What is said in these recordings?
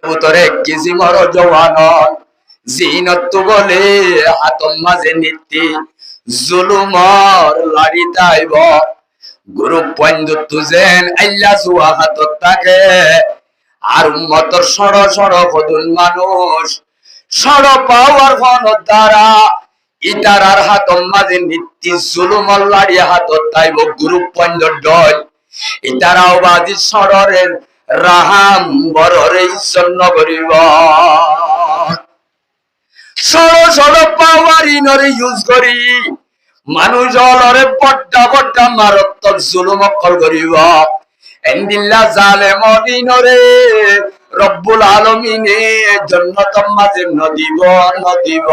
উতরে কিসিমর জওয়ান জিনত বলে হাতম মাঝে নীতি জুলুমর লাড়ি তাইব গুরু পঞ্জু তুজেন আল্লাহ জুয়া হাতত থাকে আর উম্মতর সড় সড় কদুন মানুষ সড় পাওয়ার ফন দ্বারা ইতারার হাতম মাঝে নীতি জুলুমর লাড়ি হাতত তাইব গুরু পঞ্জর ডল ইতারাও বাজি সড়রের রাহাম বররে জন্য করিব সড় সড় পাওয়ারি নরে ইউজ করি মানুষ অলরে বড্ডা বড্ডা মারাত্মক জুলুম অকল করিব এন্দিল্লা জালেম দিনরে রব্বুল আলামিনে জান্নাতুল মাঝে নদিব নদিব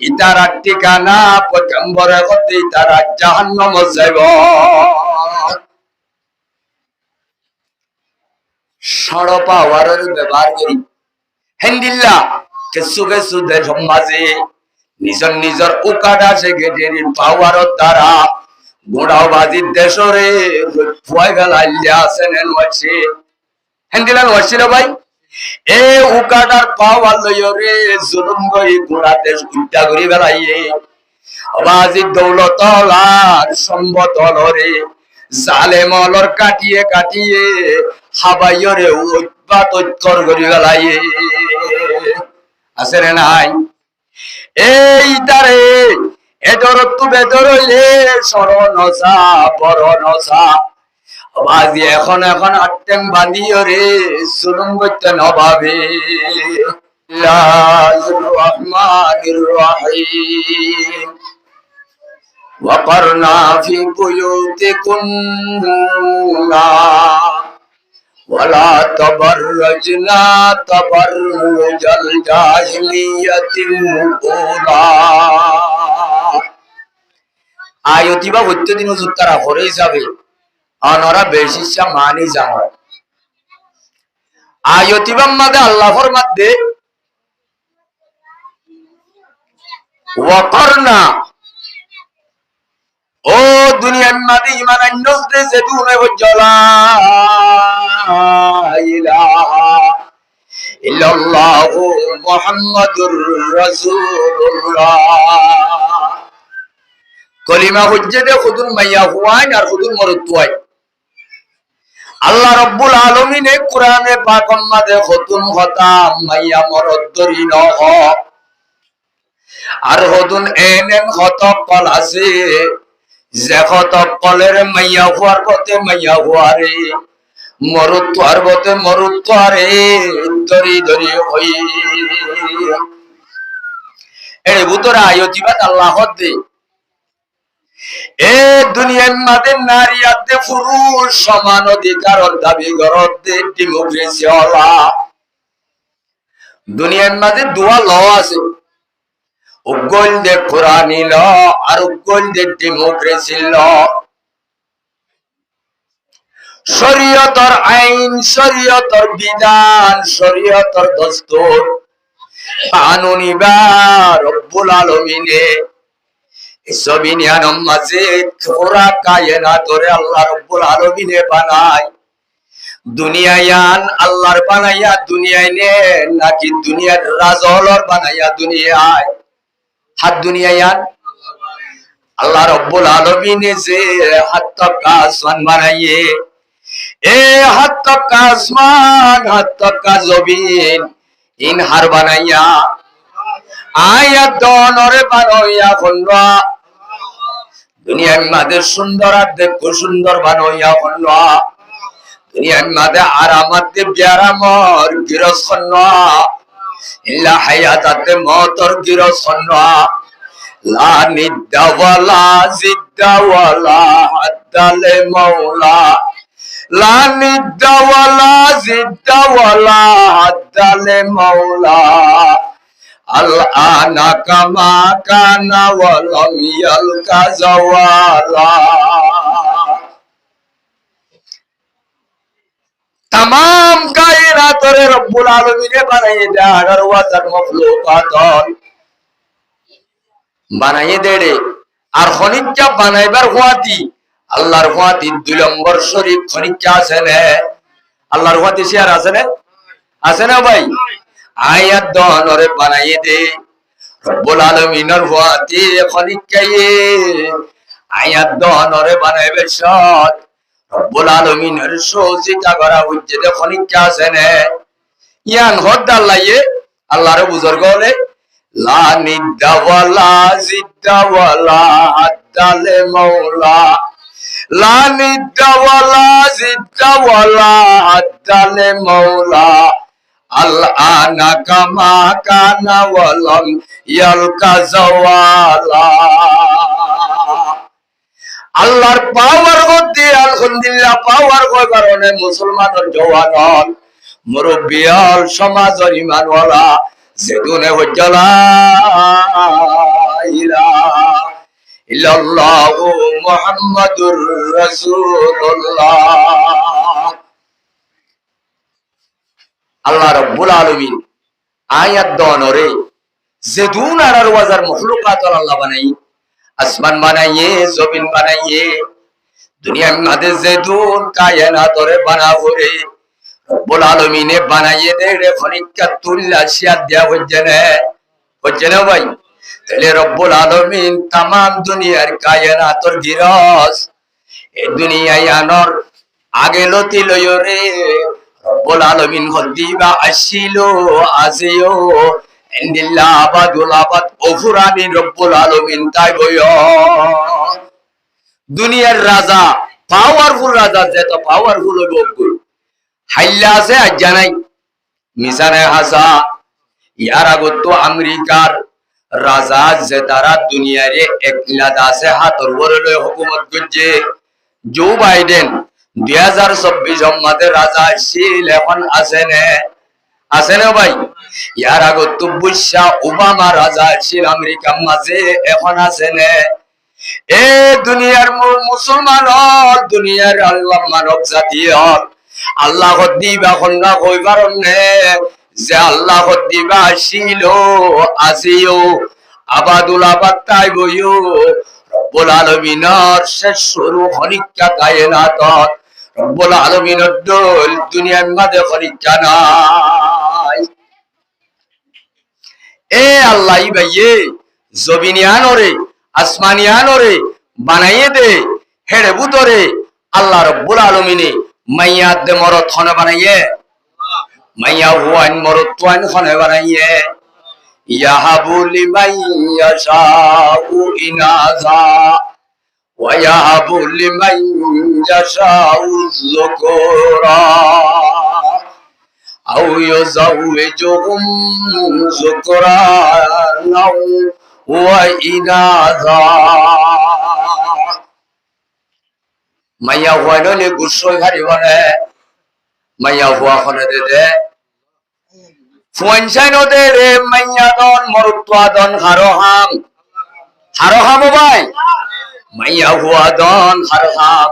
ইতারা ঠিকানা পয়গম্বরে কতে ইতারা জাহান্নাম যাইব সড় পাওয়ারের ব্যবহার করি হেন্দিল্লা কিছু কিছু দেশ মাঝে নিজর নিজর উকাটা সে গেটের পাওয়ার দ্বারা গোড়াও বাজির দেশরে ফুয়াই ফেলাইয়া আছেন নয়ছে হেন্দিলা নয়ছে রে ভাই এ উকাটার পাওয়ার লইয় রে জুলুম করি গোড়া দেশ উল্টা করি ফেলাইয়ে বাজির দৌলত আর সম্পদ রে জালেমলর কাটিয়ে কাটিয়ে হাবাইয়রে উৎপাত উত্তর করি ফেলাইয়ে আছে রে নাই এই তারে এদর তু বেদর হইলে সরনসা বরনসা বাজি এখন এখন আটটেম বাঁধিও রে জুলুম করতে নভাবে রহমানির রহিম وقرنا في بيوتكنا ولا تبرجنا تبرج الجاهلية الأولى আয়তিবা প্রত্যেকদিন উত্তরা করে যাবে আনারা বেশিসা মানি যাবে আয়তিবা মধ্যে আল্লাহর মধ্যে ওয়াকরনা ও দুনিয়ার মাঝে ইমান আনতে যে তুমি বজলা ইলাহা ইল্লাল্লাহু মুহাম্মাদুর রাসূলুল্লাহ কলিমা হুজ্জতে খুদুন মাইয়া হুয়াইন আর খুদুন মরতুয়াই আল্লাহ রাব্বুল আলামিন কোরআনে পাকের মাঝে খুতুন খতাম মাইয়া মরদরি নহ আর খুদুন এনেন খতক কল আছে যে খতক কলের মাইয়া হুয়ার পথে মাইয়া হুয়ারে মরুত্বার পথে মরুত্বারে দরি দরি হই এর ভিতরে আয়তিবাদ আল্লাহ দে এ দুনিয়ার মাঝে নারী আদে পুরুষ সমান অধিকার দাবি করতে ডেমোক্রেসি হলা দুনিয়ার মাঝে দুয়া ল আছে উগল দে কোরআনি ল আর উগল দে ডেমোক্রেসি ল শরীয়তর আইন শরীয়তর বিধান শরীয়তর দস্তুর কানুনি বা রব্বুল আলামিনে সবিনিয়ানম মাঝে পুরা কায়নাতরে আল্লাহ রব্বুল আলামিনে বানায় দুনিয়ায়ান আল্লাহর বানাইয়া দুনিয়ায় নে নাকি দুনিয়ার রাজলর বানাইয়া দুনিয়ায় হাত দুনিয়ায়ান আল্লাহ রব্বুল আলামিনে যে হাত কাসমান বানাইয়ে এ হাত কাসমান হাত কাজবিন ইন হার বানাইয়া আয়াত দনরে বানাইয়া খন্ডা দুনিয়ার মাঝে সুন্দর আর দেখো সুন্দর বানাইয়া খন্ডা দুনিয়ার মাঝে আরামাত দে বিয়ারামর গিরস খন্ডা ইল্লা হায়াতাতে মতর গিরস খন্ডা লা নিদ্দা ওয়ালা জিদ্দা ওয়ালা হাদ্দালে মাওলা লা নিদ্দা ওয়ালা জিদ্দা ওয়ালা হাদ্দালে মাওলা আল-আনা কামা কানা ওয়ালাম ইয়ালকা জাওয়ালা तमाम কায়নাতরে রব্বুল আলামিনে বানাইয়ে দেয় 18,000 মখলুকাত বানাইয়ে দেয় আর খনিজা বানাইবার হুয়াতি আল্লাহর হুয়াতি 2 নম্বর শরীফ খনিজা আছে না আল্লাহর হুয়াতি শেয়ার আছে না আছে না ভাই? আয়াত দনরে বানাইয়ে দে রব্বুল আলামিনের ওয়াতি খনিকায়ে আয়াত দনরে বানাইবে সৎ রব্বুল আলামিনের সহযোগিতা করা হচ্ছে দে খনিকা আছে না ইয়ান হদ্দার লাইয়ে আল্লাহর বুজুর্গ হলে লা নিদ্দা ওয়ালা জিদ্দা ওয়ালা আদালে মাওলা লা নিদ্দা ওয়ালা জিদ্দা ওয়ালা আদালে মাওলা আল আনা কামা কানা ওয়ালাম ইয়ালকা জাওয়ালা আল্লাহর পাওয়ার গতি আলহামদুলিল্লাহ পাওয়ার কয় কারণে মুসলমানের জওয়ান মুরব্বিয়াল সমাজের ইমানওয়ালা যেদুনে হজ্জালা ইলাহা ইল্লাল্লাহু মুহাম্মাদুর রাসূলুল্লাহ। আল্লাহ রাব্বুল আলামিন আয়াত দনরে যেদুন আর ওয়াজার মখলুকাত আল্লাহ বানাই আসমান বানাইয়ে জমিন বানাইয়ে দুনিয়ার মাঝে যেদুন কায়নাতরে বানাবরে রব্বুল আলামিনে বানাইয়ে দে রে ফরিকা তুল্লা শিয়া দেয়া হচ্ছে না ভাই? তাহলে রব্বুল আলামিন तमाम দুনিয়ার কায়নাতর গিরস এই দুনিয়ায় আনর আগে লতি লয়রে রব্বুল আলামিন হদিবা আসিলো আসিও ইন্দিল্লাহ আবাদুল আবাদ ওফুরানি রব্বুল আলামিন তাই বয় দুনিয়ার রাজা পাওয়ারফুল রাজা যেত পাওয়ারফুল বকুল হাইল্লা আছে আজ জানাই মিশানে হাসা ইয়ার আগত আমেরিকার রাজা যে তারা দুনিয়ারে একলাদ আছে হাতর বলে হুকুমত করছে জো বাইডেন 2024 মাতে রাজা ছিল এখন আছে না ভাই? ইয়ার আগত বুশা ওবামা রাজা ছিল আমেরিকার মাঝে এখন আছে না? এ দুনিয়ার মুসলমান হল দুনিয়ার আল্লাহ মানব জাতি হল আল্লাহ দিবা খন্না কইবার নে যে আল্লাহ দিবা ছিল আসিও আবাদুল আবাদ তাই বইও রব্বুল আলামিনের শেষ শুরু খনিকা কায়নাত রব্বুল আলামিনের দল দুনিয়ার মাঝে খনিকা নাই। এ আল্লাহ ভাইয়ে জমিনিয়ানরে আসমানিয়ানরে বানাইয়ে দে হেড়ে বুতরে আল্লাহ রব্বুল আলামিনে মাইয়া দে মরত খনে বানাইয়ে মাইয়া হুয়ান মরত তোয়ান খনে বানাইয়ে ইয়াহাবু লিমান ইয়াশাউ ইনাযা ওয়া ইয়াহাবু লিমান ইয়াশাউ যুকুরা আও ইউযাওয়িজুহুম যুকরানা ওয়া ইনাযা মাইয়া হুয়ানলে গুসই ঘাড়ি বনে মাইয়া হুয়া খনে দে ফুয়ানসাইনো দে রে মাইয়া দন মরুত্বা দন হারহাম ভাই মাইয়া হুয়া দন হারহাম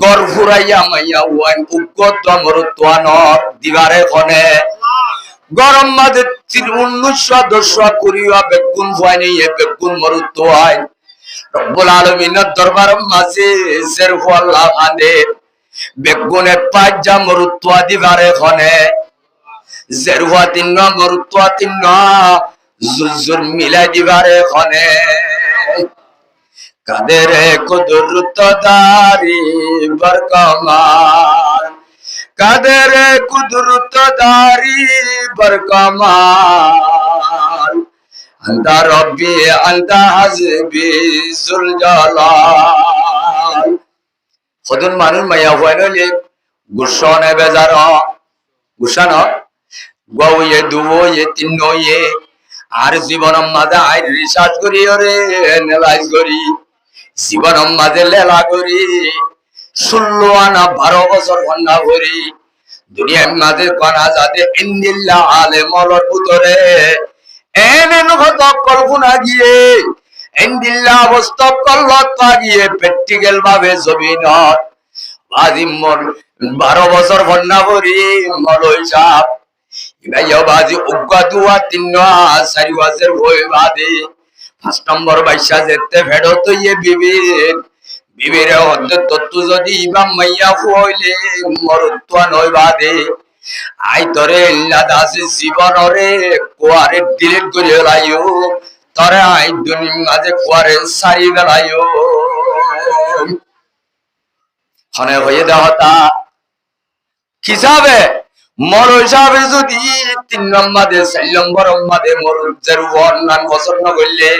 গর ফুরাইয়া মাইয়া হুয়ান উগ্গত মরুত্বা নর দিবারে খনে গরম মাঝে 1910 করিয়া বেগুন ফুয়াইনি এ বেগুন মরুত্বাই রব্বুল আলামিনের দরবার মাঝে জের হুয়াল্লা ফান্দে বেগুনে পাঁচজা মরুত্বা দিবারে খনে জেরুয়া তিন্ন মরুত্বা তিন্ন জুজুর মিলাই দিবারে খনে কাদের কুদরত দারি বরকমাল কাদের কুদরত দারি বরকমাল আন্তা রব্বি আন্তা হাসবি জুল জালাল খদুন মানুষ মাইয়া হইলে গুসনে বেজার গুসান গয়ে দুয়ে তিনয়ে আর জীবন মাঝে আই রিসার্চ করি ওরে এনালাইজ করি জীবন মাঝে লেলা করি 16 আনা 12 বছর কন্যা করি দুনিয়ার মাঝে কনা যাতে ইন্দিল্লাহ আলেমর ভিতরে এনে নখত কল্পনা গিয়ে ইন্দিল্লাহ অবস্থা কল্লত গিয়ে প্র্যাকটিক্যাল ভাবে জমিনত আজিমর 12 বছর কন্যা করি মলই সাপ ইবাইয়া বাজি উগ্গা দুয়া তিন্না সারি ওয়াজের হই বাদে 5 নম্বর বাইশা যেতে ভেড়ো তো ইয়ে বিবির অর্ধ তত্ত্ব যদি ইমাম মাইয়া হইলে মরত্বা নয় বাদে আই তরে দাসি জীবন রে কুয়ারে ডিলিট করে লাইও তরে আই দুনির মাঝে কুয়ারে সারি বেলাইও হনে হয়ে দেহতা হিসাবে মর হিসাবে যদি 3 নম্বরে 4 নম্বর মাঝে মর জরুর নাম পছন্দ করলে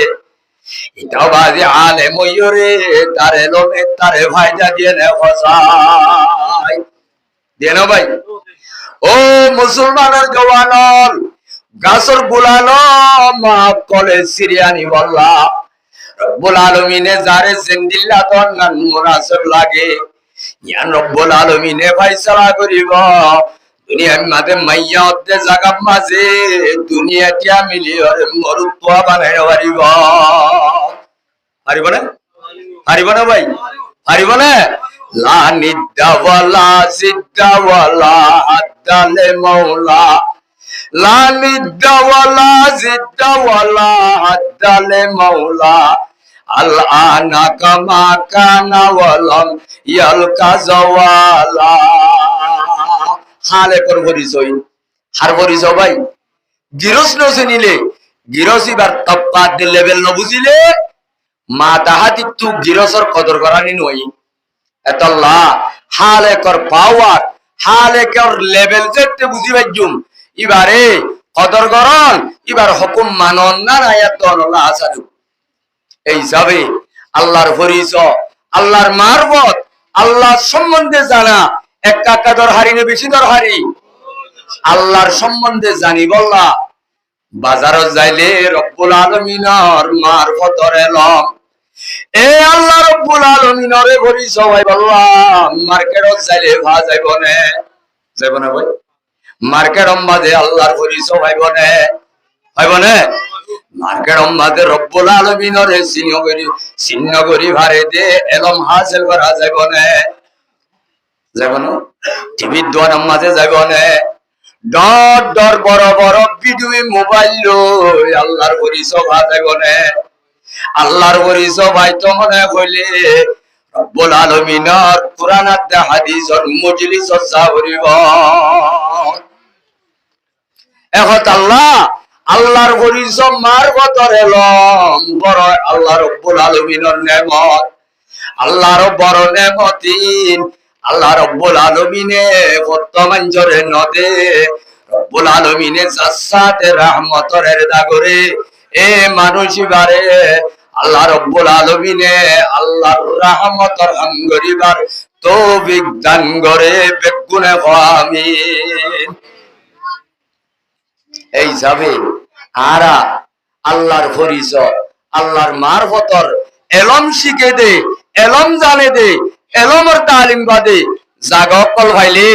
এটাও বাজে আলে ময়ূরে তারে লোমে তারে ভাইজা দিয়ে নে ফসাই দেন ভাই ও মুসলমানের জওয়ানল গাছর গুলানো মাফ করে সিরিয়ানি বল্লা রব্বুল আলামিনে যারে জিন্দিল্লাহ তন্নান মুনাসিব লাগে ইয়া রব্বুল আলামিনে ফয়সালা করিব দুনিয়ার মাঝে মাইয়া হতে জায়গা মাঝে দুনিয়াটা মিলিয়র মরুত্ব বানাই পারিব পারিব না পারিব না ভাই পারিব না লা নিদাওয়ালা জিদাওয়ালা হাদালে মাওলা লা নিদাওয়ালা জিদাওয়ালা হাদালে মাওলা আল আনা কামা কানা ওয়ালাম ইয়ালকা জাওয়ালা হালে কর পরিচয় হার পরিচয় ভাই গিরস নছিনিলে গিরস এবার তপ্পাত লেভেল ন বুঝিলে মা তাহাতি তু গিরসর কদর করানি নই এতল্লা হালে কর পাওয়ার হালে কর লেভেল যেতে বুঝি পাইজুম এবারে কদর করন এবার হুকুম মানন না আয়াত আল্লাহ আসাদু এই হিসাবে আল্লাহর পরিচয় আল্লাহর মারফত আল্লাহ সম্বন্ধে জানা এক কাকা দরহারি না বেশি দরহারি আল্লাহর সম্বন্ধে জানি বললা বাজারত যাইলে রব্বুল আলামিনের মারফতর এলম এ আল্লাহ রব্বুল আলামিনের পরিচয় ভাই বললা মার্কেটত যাইলে ভা যাইব না যাইব না ভাই মার্কেট মাঝে আল্লাহর পরিচয় ভাইব না ভাইব না মার্কেট মাঝে রব্বুল আলামিনের চিহ্ন করি ভারে দে এলম হাসিল করা যাইব না যাইব না টিভির দোয়ার মাঝে যাইব না ডর ডর বড় বড় ভিডিও মোবাইল লই আল্লাহর পরিচয় ভা যাইব না আল্লাহর পরিচয় ভাই তো মনে হইলে রব্বুল আলামিনের কুরআন আর হাদিসের মজলিস যাবরিব এখন আল্লাহ আল্লাহর পরিচয় মারফতর এলম বড় আল্লাহ রব্বুল আলামিনের নেমত আল্লাহর বড় নেমতিন আল্লাহ রব্বুল আলামিনে বর্তমান জরে নদে রব্বুল আলামিনে জাসাতে রহমতের দাগরে এ মানুষ বারে আল্লাহ রব্বুল আলামিনে আল্লাহর রহমতের আঙ্গরিবার তৌফিক দান করে বেগুনে আমিন এই যাবে আরা আল্লাহর পরিচয় আল্লাহর মারফতর এলম শিখে দে এলম জানে দে এলমর তালিম বাদে জাগকল ভাইলে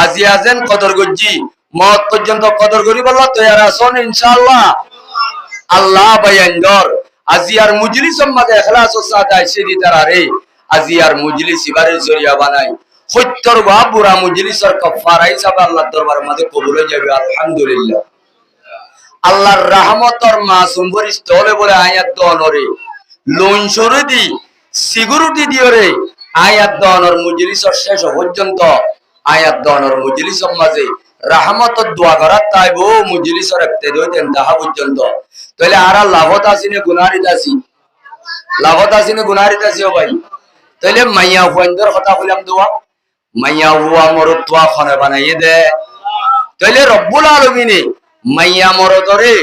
আজি আজেন কদর গজ্জি মত পর্যন্ত কদর করি বললা তৈয়ার আছেন ইনশাআল্লাহ আল্লাহ বায়ান্দর আজি আর মজলিসের মাঝে ইখলাস ও সাদা সিদি তারারে আজি আর মজলিস ইবারে জরিয়া বানাই সত্যর বা বুরা মজলিসের কাফারা হিসাবে আল্লাহর দরবারের মাঝে কবুল হয়ে যাবে আলহামদুলিল্লাহ আল্লাহর রহমতর মাসুম ফেরেশতা হলে বলে আয়াত দনরে লোন সরে দি সিকিউরিটি দিওরে আয়াত দনর মজলিসের শেষ পর্যন্ত আয়াত দনর মজলিসের মাঝে রহমতর দোয়া করা তাইবো মজলিসের একতে দইতেন তাহা পর্যন্ত তাহলে আর লাভত আসিনে গুনারিত আসি লাভত আসিনে গুনারিত আসি ও ভাই তাহলে মাইয়া হুয়াইন্দর কথা কইলাম দোয়া মাইয়া হুয়া মরুত্বা খনে বানাইয়ে দে তাহলে রব্বুল আলামিনে মাইয়া মরদরে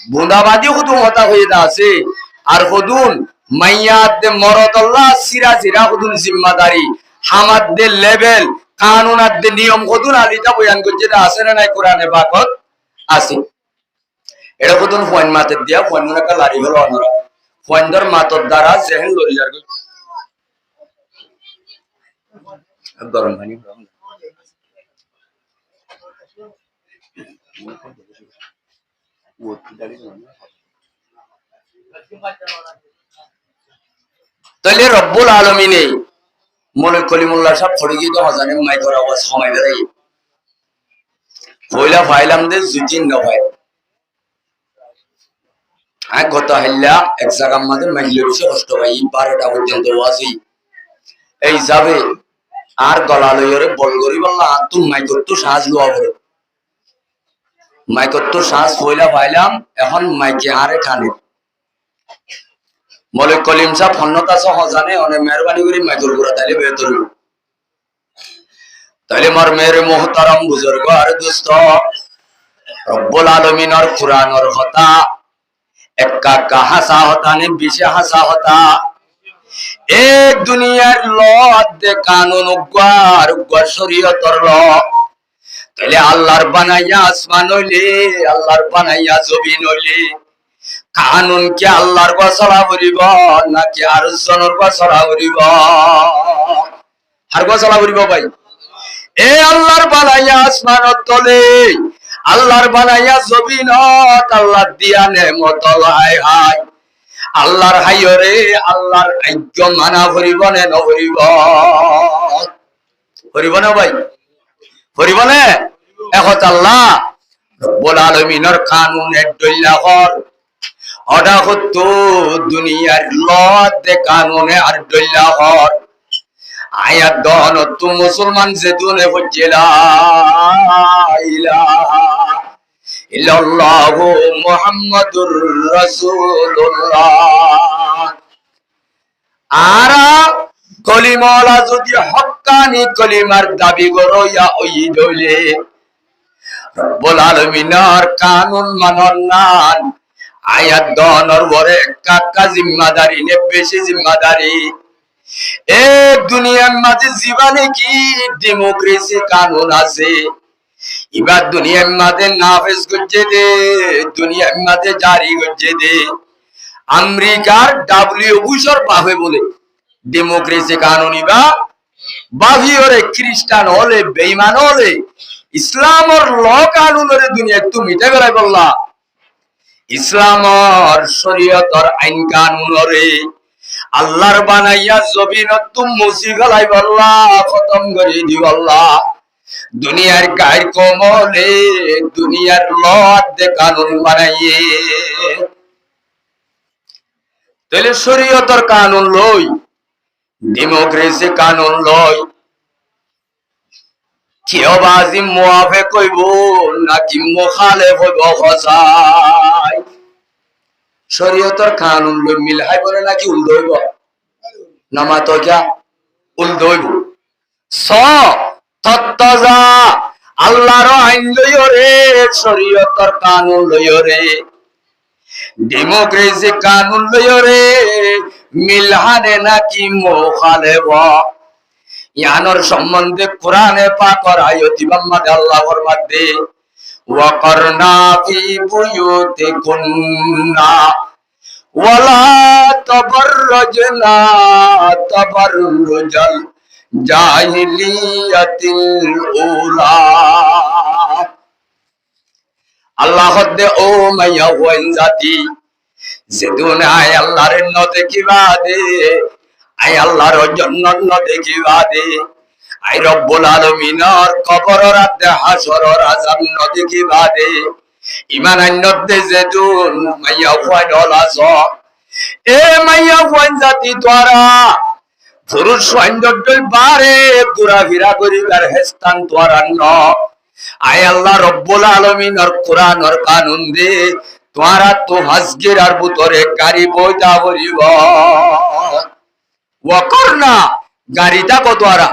বুন্দাবাদি হুদুম হতা হয়ে আছে আর হুদুন মাইয়া দে মরদল্লাহ সিরা সিরা হুদুন জিম্মাদারি হামাদ দে লেভেল কানুন আর দে নিয়ম হুদুন আলিতা বয়ান করছে আছে না নাই কোরআনে পাকত আছে এটা হুদুন ফোন মাতে দিয়া ফোন মনে কা লারি হলো অনরা ফোনদর মাতর দ্বারা জেহেন লরি যার গরম পানি তাহলে রব্বুল আলামিনে মনে কলিমুল্লাহ সাহেব পড়ে গিয়ে তো হাজানে মাই করা আওয়াজ সময় বেড়াই কইলা ফাইলাম দে জুজিন না ভাই আগ গত হল্লা এক জায়গার মধ্যে মহিলা বেশি কষ্ট ভাই 12টা পর্যন্ত ওয়াজি এই যাবে আর গলা লইরে বল করি বললা তুই মাই করতে সাহায্য লওয়া মাইকত তো শ্বাস পয়লা পাইলাম, এখন মাইকে আরে খানে বলে কলিম সাহ ফন্নতা সহ জানে অনেক মেহরবানি করে মাইকর পুরা তাইলে বেহতর। তাইলে মোর মেরে মোহতারাম বুজুর্গ আর দোস্ত, রব্বুল আলামিনের কুরআনের কথা একা কা হাসা হতা নে বিশে হাসা হতা এক দুনিয়ার লত দে কানুন উগার উগার শরীয়তর ল। তাইলে আল্লাহর বানাইয়া আসমান হইলে, আল্লাহর বানাইয়া জমিন হইলে কানুন কি আল্লাহর গছলা করিব নাকি আর জনের গছলা করিব? আর গছলা করিব ভাই। এ আল্লাহর বানাইয়া আসমানত তলে, আল্লাহর বানাইয়া জমিনত, আল্লাহ দিয়া নেমত হাই হাই আল্লাহর হাইরে আল্লাহর আজ্ঞ মানা করিব নে নকরিব? করিব না ভাই? করিব না? এখন আল্লাহ রব্বুল আলামিনের কানুনের দল্লাহর অডা হতো দুনিয়ার লত দে কানুনে আর দল্লাহর আয়াত দন তু মুসলমান যে দুনে হজ্জেলা ইলাহা ইল্লাল্লাহু মুহাম্মাদুর রাসূলুল্লাহ। আরা কলিমালা যদি হক্কানি কলিমার দাবি করো ইয়া ওই দইলে রব্বুল আলামিনের কানুন মানন নান আয়াত দনর বরে কাকা জিম্মাদারি নে বেশি জিম্মাদারি। এক দুনিয়ার মাঝে জীবনে কি ডেমোক্রেসি কানুন আছে, এবার দুনিয়ার মাঝে নাফেজ করছে দে, দুনিয়ার মাঝে জারি করছে দে। আমেরিকার ডাব্লিউ বুশর বাহে বলে ডেমোক্রেসি কানুন ইবা বাহি ওরে খ্রিস্টান হলে বেঈমান হলে ইসলামর ল কানুনের দুনিয়া তুমি মিটে বেড়াই বললা। ইসলামর শরীয়তর আইন কানুনরে আল্লাহর বানাইয়া জমিনত তুম মুসি গলাই বললা, খতম করে দি বললা। দুনিয়ার গায়ের কমলে দুনিয়ার লত দে কানুন বানাইয়ে। তাহলে শরীয়তর কানুন লই, ডেমোক্রেসি কানুন লই, কেউ বাজি মুআফে কইব নাকি মুখালেফ হইব হসাই? শরীয়তর কানুন লই মিলাই বলে নাকি উল্টো হইব? নামা তো যা উল্টো হইব। স তত্তজা আল্লাহর আইন লইও রে, শরীয়তর কানুন লইও রে, ডেমোক্রেসি কানুন লইও রে, মিলহানে নাকি মুখালেফ? ইয়ানোর সম্বন্ধে কোরআনে পাকর আয়াতি বাম্মাদ আল্লাহর মধ্যে ওয়াকরনা ফি বুয়ুতিকুন্না ওয়ালা তাবাররাজনা তাবাররুজাল জাহিলিয়াতিল উলা। আল্লাহ দে ও মাইয়া ওয়াইন জাতি যেদুন আয় আল্লাহর ন দেখিবা দে, আই আল্লাহর জন্য ন দেখিবা দে, আই রব্বুল আলামিনের কবর রাতে হাসরের আযাব ন দেখিবা দে। ইমান আন্নতে যেদুন মাইয়া ওয়াইন হলাস এ মাইয়া ওয়াইন জাতি তোরা পুরুষ সৈন্যদের বারে ঘোরাফেরা করিবার হেস্তান তোরা ন। আয় আল্লাহ রব্বুল আলামিনের কোরআনের কানুন দে তোরা তো হাজগের আর ভিতরে গাড়ি বইতা বলিব ওয়াকরনা গাড়িটা কতরা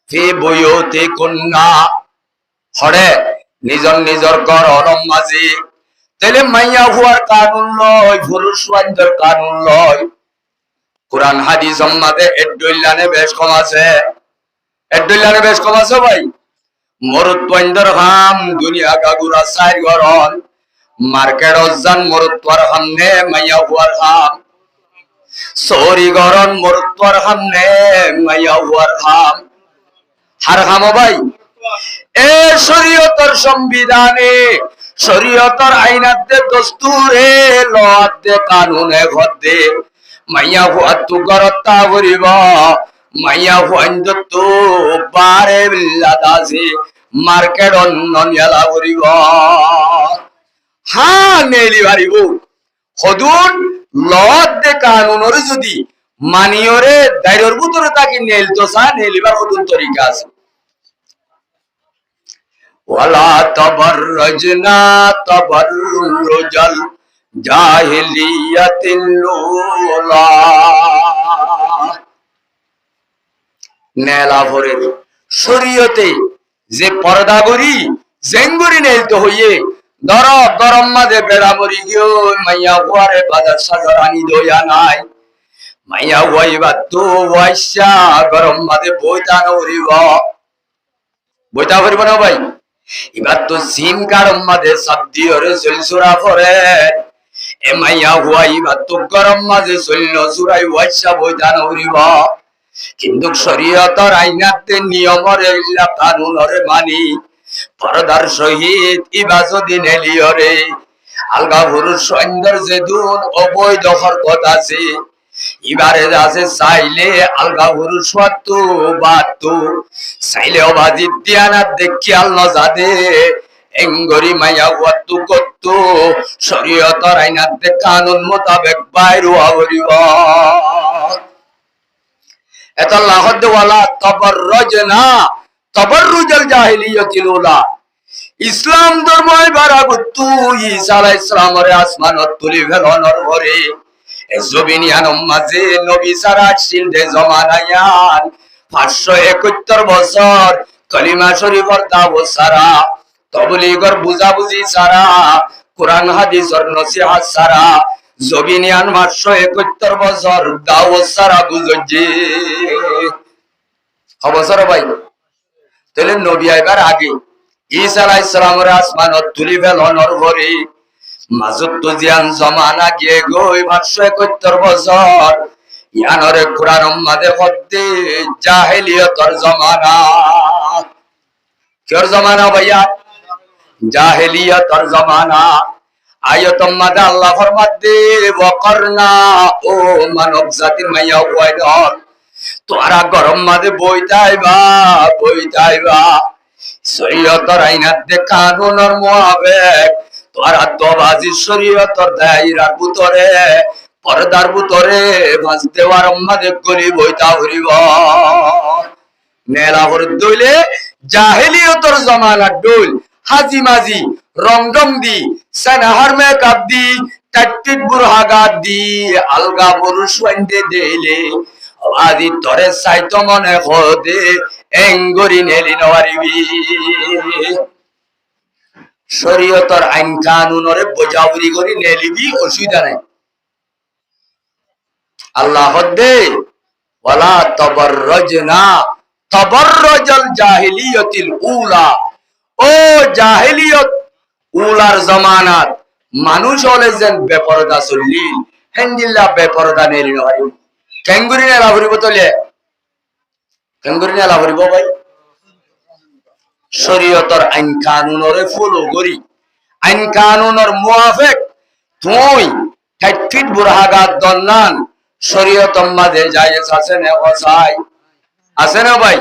ফি বুয়ুতিকুন্না হরে নিজর নিজর ঘর মাঝে। তাহলে মাইয়া হুয়ার কানুন লয়, পুরুষ সৈন্যদের কানুন লয়। কোরআন হাদিস আমাদের এডুল্লানে বেশ কম আছে, এডুল্লানে বেশ কম আছে ভাই। মরুত পয়েন্ডর হাম দুনিয়া গাগুরা সাইর গরন মার্কেট অজান মরুত্বর হামনে মাইয়া হুয়ার হাম সরি গরন মরুত্বর হামনে মাইয়া হুয়ার হাম হার হাম ভাই। এ শরীয়তর সংবিধানে শরীয়তর আইনাতে দস্তুরে লতে কানুনে ঘদে মাইয়া হুয়া তু গরতা করিব, মাইয়া হুয়াইন্দ তো বারে বিল্লাদাসি মার্কেট অন্য নিয়ালা করিব। হা নেলি পারিব সদুন লত দে কানুনরে যদি মানিয়রে দাইরর ভিতরে তাকে নেল তো সা নেলিবার সদুন তরিকা আছে। ওয়ালা তাবাররাজনা তাবাররুজাল জাহিলিয়াতিল উলা। নেলাভরের শরীয়তে যে পর্দাগরি জেঙ্গুরি নেলতে হইয়ে ধর গরম মাঝে বেড়ামরি গিয়ে মাইয়া হুয়ারে বাজার সাজার আনি দইয়া নাই মাইয়া হুয়াইবা তো ওয়াইসা গরম মাঝে বইতা নরিব বইতা করিব না ভাই। এবার তো সিম কারম মাঝে সাবদি হরে চলছুরা পরে এ মাইয়া হুয়াইবা তো গরম মাঝে চলল চুরাই ওয়াইসা বইতা নরিব। কিন্তু শরীয়তর আইনাতে নিয়মরে ইল্লা কানুনরে মানি পরদার সহিত ইবা যদি নেলিয়রে আলগা পুরুষ সৌন্দর্যে দুন অবৈধ হরকত আছে এবারে আছে চাইলে আলগা পুরুষ হতো বাতো চাইলে অবাজি দিয়ানাত দেখি আল্লাহ যাদে এঙ্গরি মাইয়া হতো কত শরীয়তর আইনাতে কানুন মোতাবেক বাইর হওয়া করিব। এত লাহদ ওয়ালা তাবাররাজনা তাবাররুজাল জাহিলিয়াতিল উলা। ইসলাম ধর্ম এবার আগতু ঈসা আলাইহিস সালামের আসমানত তুলি ফেলনর ভরে জবিনিয়ান মাঝে নবী সারা সিলদে জমানায়ান 571 বছর কলিমা শরীফর দাওয়াত সারা তবলীগর বুঝাবুঝি সারা কোরআন হাদিসের নসিহত সারা জবিনিয়ান 571 বছর দাওয়াত সারা বুঝছে অবসর ভাই। তাহলে নবী আইবার আগে ঈসা আলাইহিস সালামের আসমানত তুলি ফেলনর ভরে মাজত তো জিয়ান জমানা গিয়ে গই 571 বছর ইয়ানরে কোরআন মাঝে হদ্দে জাহেলিয়তর জমানা। কির জমানা ভাইয়া? জাহেলিয়তর জমানা। আয়াতম মাঝে আল্লাহ ফরমাতে ওয়াকরনা ও মানব জাতির মাইয়া ওয়াইদল তোরা গরম মাঝে বইতাইবা বইতাইবা শরীয়তর আইনাতে কানুনের মোয়াবেক তোরা তো বাজি শরীয়তর দায়রার ভিতরে পর্দার ভিতরে বাজ দেওয়ার মাঝে গলি বইতা হরিব। নেলা হর দইলে জাহেলিয়তর জমানা ডইল হাজি মাজি রংডম দি সানাহার মেকআপ দি টাট্টিট বুরহাগা দি আলগা পুরুষ ওয়াইন্দে দেইলে আজি তরে সাইতো মনে হদে এঙ্গরি নেলি নওয়ারিবি। শরীয়তর আইন কানুনরে বোঝাবুরি করি নেলিবি অসুবিধা নাই। আল্লাহ হদ্দে ওয়ালা তাবাররাজনা তাবাররাজাল জাহিলিয়াতিল উলা। ও জাহিলিয়ত উলার জামানাত মানুষ হলে যেন বেপরদা চললি হেন্দিল্লা বেপরদা নেলি নওয়ারিবি। কেঙ্গুরি নেলা ভরিব তলে কেঙ্গুরি নেলা ভরিব ভাই। শরীয়তর আইন কানুনরে ফলো করি আইন কানুনের মুআফিক তুই 60 ফিট বুরহাগাত দন্নান শরীয়তর মাঝে জায়েজ আছে না ওসাই আছে না ভাই।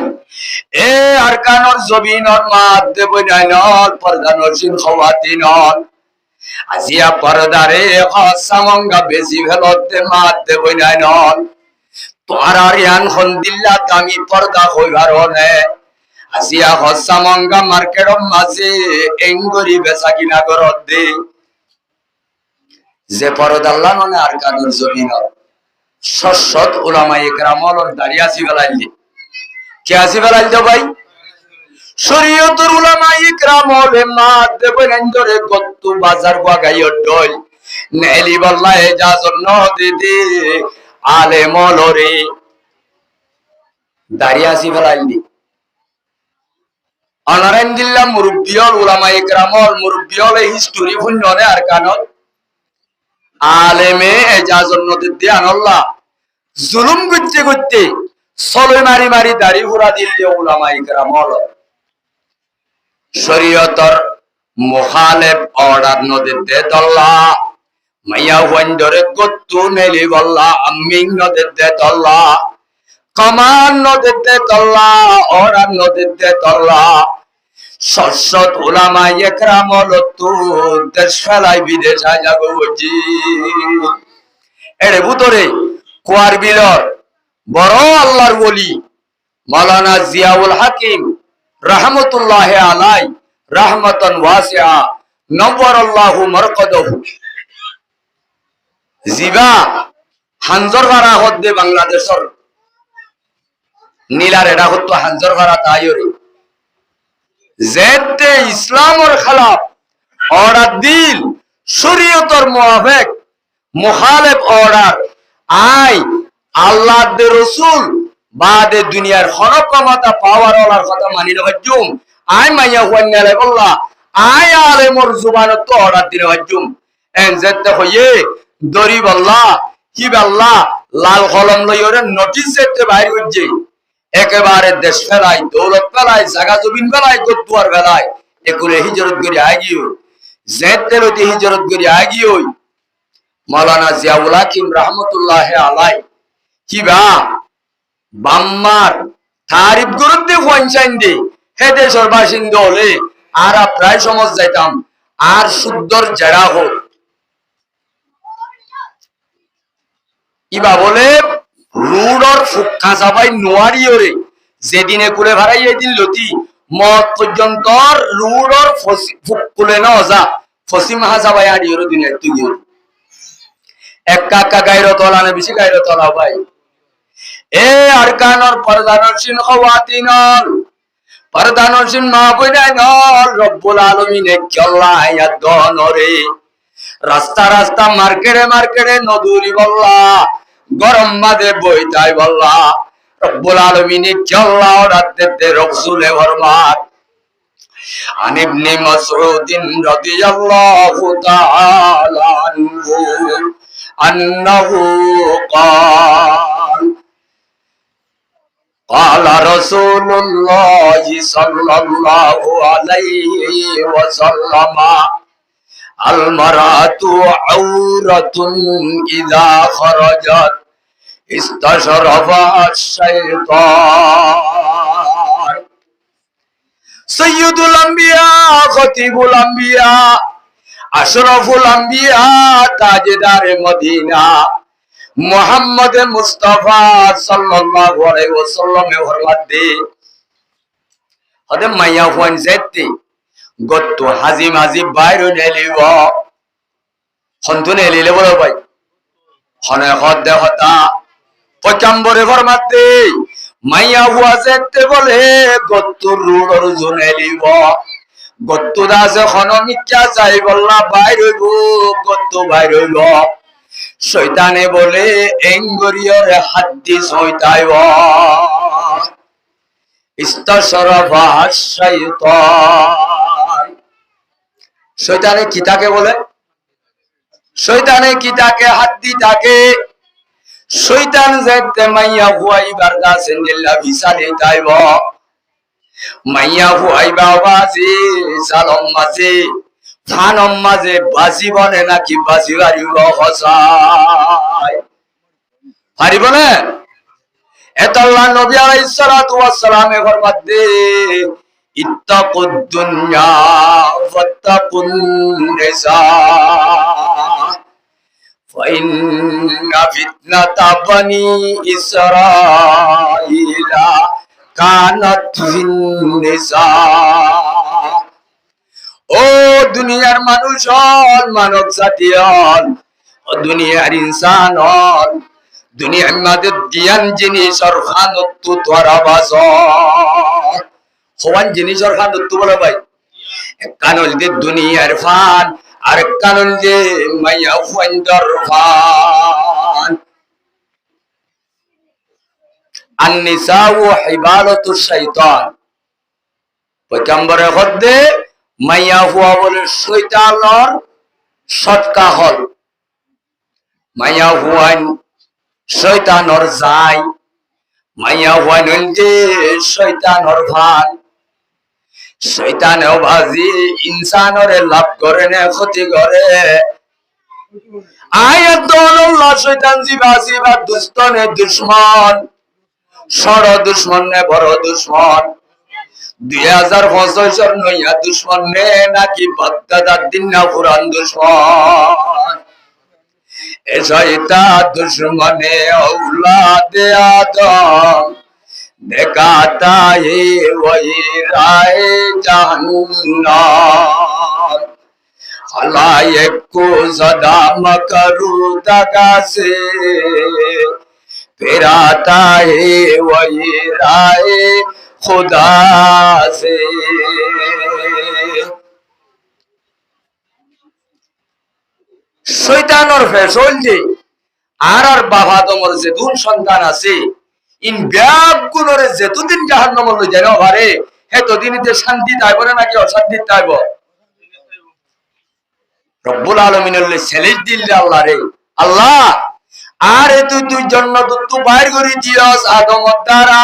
এ আরকানুর জবিনর মাধ্যে বইনাইনল পর্দানসিন খাওয়াতিনল আজিয়া পর্দারে খাসামঙ্গা বেশি ভেলতে মাধ্যে বইনাইনল তোমার আরিয়ান হন্দিল্লা দামি পর্দা হইবার হনে আসিয়া হসামঙ্গা মার্কেটর মাঝে এঙ্গরি বেচা কিনা করত দে যে পরদাল্লা ননে আর কানুর জমিনত সৎ উলামা ইকরামর দাঁড়িয়ে আসি বেলাইলি কে আসি বেলাইল ভাই। শরীয়তের উলামা ইকরামর মাত দেবেন ধরে গত্তু বাজার বাগাইয়র ডল নেলি বল্লাহ এজাজত ন দিদি আলেমলরে দাঁড়িয়ে আসি বেলাইলি অনারায়ণ দিল্লা মুরব্বিয়ল উলামা ইকরামল মুরব্বিয়ল হিস্টোরি ভুন্ননে আর কানত আলেমে এজাজত নদী আনল্লাহ জুলুম করতে করতে সলে মারি মারি দাড়ি ঘোরা দিল্লি উলামা ইকরামল শরীয়তর মুখালেফ অর্ডার নদীতে দল্লা মাইয়া ওয়ান্ডরে গত্তু নেলি বল্লা আমিন নদীতে দল্লা কমান নদীতে দল্লা অর্ডার নদীতে দল্লা সৎ উলামা ইকরামল তো দেশ ফেলাই বিদেশ যাগো বুঝি এর ভিতরে কুয়ার বিলর বড় আল্লাহর ওলি মাওলানা জিয়াউল হাকিম রাহমাতুল্লাহ আলাই রাহমাতান ওয়াসিআ নওয়ারাল্লাহু মারকাদাহু। জিবা হানজর ভাড়া হদ্দে বাংলাদেশর নীলার এটা হতো হানজর ভাড়া তাইরে যেতে ইসলামর খেলাফ অর্ডার দিল শরীয়তর মুআফিক মুখালেফ অর্ডার আই আল্লাহ দে রসুল বাদে দুনিয়ার ক্ষমতা পাওয়ার ওলার কথা মানি নজুম আই মাইয়া হুয়ান্নালে বললা আই আলেমর জুবানত তো অর্ডার দিন নজুম এন যেতে হইয়ে দরিব আল্লাহ কি আল্লাহ লাল কলম লইরে নোটিশ যেতে বাইর হইছে একেবারে দেশ ফেলাই দৌলত ফেলাই জায়গা জমিন ফেলাই গদ্দুয়ার ফেলাই একুলে হিজরত করি আগিও যেতে লতি হিজরত করি আগিও মাওলানা জিয়াউল হাকিম রহমতুল্লাহ আলাই কিবা বাম্মার তারিফ গুরুত্বে পঞ্চাইন দে হে দেশের বাসিন্দা হলে আর প্রায় সমাজ যাইতাম আর শুদ্ধর জেরা হোক ইবা বলে রুডর ফুক্কা সবাই নোয়ারি ওরে যেদিনে কুলে ভাড়াই এদিন লতি মত পর্যন্ত রুডর ফুক কুলে না যা ফসিম হাসাবাই আড়ি ওরে দিনে তুই এক কাকা গাইর তলানে বেশি গাইর তলা ভাই এ আরকানর পরদানসিন খাওয়াতিনর পরদানসিন মা বইনাইনর রব্বুল আলামিনে কেল্লা আয়াত দনরে রাস্তা রাস্তা মার্কেটে মার্কেটে নদুরি বল্লা গরম মাঝে বইতাই বল্লা রব্বুল আলামিনে কেল্লা রাতে রাসূলে ফরমান عن ابن مسعود رضي الله تعالى عنه أنه قال قال رسول الله صلى الله عليه وسلم المرأة عورة إذا خرجت استشرفها الشيطان সৈয়দুল আম্বিয়া খতিবুল আম্বিয়া আশরাফুল আম্বিয়া তাজদারে মদিনা মুহাম্মদ মুস্তাফা সাল্লাল্লাহু আলাইহি ওয়াসাল্লামে ফরমান দে হদে মাইয়া হুয়ান যেতে গত হাজি মাজি বাইরে নেলিব হন্তনে এলিলে বড় ভাই হনে হদ দেহতা পয়গম্বরে ফরমান দে মাইয়া হুয়া যেতে বলে গত রুড়র জনে লিব গত দাসে খনমিকা যাই বললা বাইর হইব গত বাইর হইব শয়তানে বলে এঙ্গরিয়রে হাদ্দি শয়তাইব ইস্তাশরাফা শাইতান শয়তানে কি তাকে বলে শয়তানে কি তাকে হাদ্দি তাকে শয়তান যেতে মাইয়া হুয়াইবার গাছেন দিল্লা ভিসালে তাইব মাইয়া হুয়াইবা বাজে সালম মাঝে ফানম মাঝে বাজি বনে নাকি বাজি বাড়িব হসাই পারিব না এত আল্লাহ নবী আলাইহিস সালাতু ওয়াস সালামে ফরমান দে ইত্তাকুদ দুনিয়া ওয়াত্তাকুন নিসা فإن فتنة بني إسرائيل كانت في النساء ও দুনিয়ার মানুষ হল মানব জাতি হল ও দুনিয়ার ইনসান হল দুনিয়ার মধ্যে জ্ঞান জিনিসর খানত্ব তোরা বাস হওয়ান জিনিসর খানত্ব বলে ভাই কানল যে দুনিয়ার ফান আর কানল যে মাইয়া হুয়াইন্দর ফান আন-নিসাউ হিবালাতুশ শাইতান পয়গম্বরের হদ্দে মাইয়া হুয়া বলে শয়তানের সটকা হল মাইয়া হুয়াইন শয়তানের যায় মাইয়া হুয়াইন যে শয়তানের ফান শয়তানেও বাজি ইনসানরে লাভ করে না ক্ষতি করে আয়াত আল্লাহ শয়তান জিবাসি বা দুস্তনে দুশমন সর দুশমন নে বড় দুশমন 2025 নয়া দুশমন নে নাকি বাগদাদ দিন না কুরআন দুশমন এ শয়তান দুশমনে আওলাদে আদম दिखाता है वही राह जहन्नम। खलाइक को सदा मकरू दगा से फिर आता है वही राह खुदा से। শয়তানের ফেসল যে আর বাবা তোমার যে দুন সন্তান আছে ইন ব্যাগ গুলোরে যেতদিন জাহান্নাম লই যাইব পারে হেতদিনতে শান্তি তাইব নাকি অশান্তি তাইব? রব্বুল আলামিনের চ্যালেঞ্জ দিলে আল্লাহ রে, আল্লাহ আরে তুই জান্নাত তো বাইর করে দিয়াস আদম দ্বারা,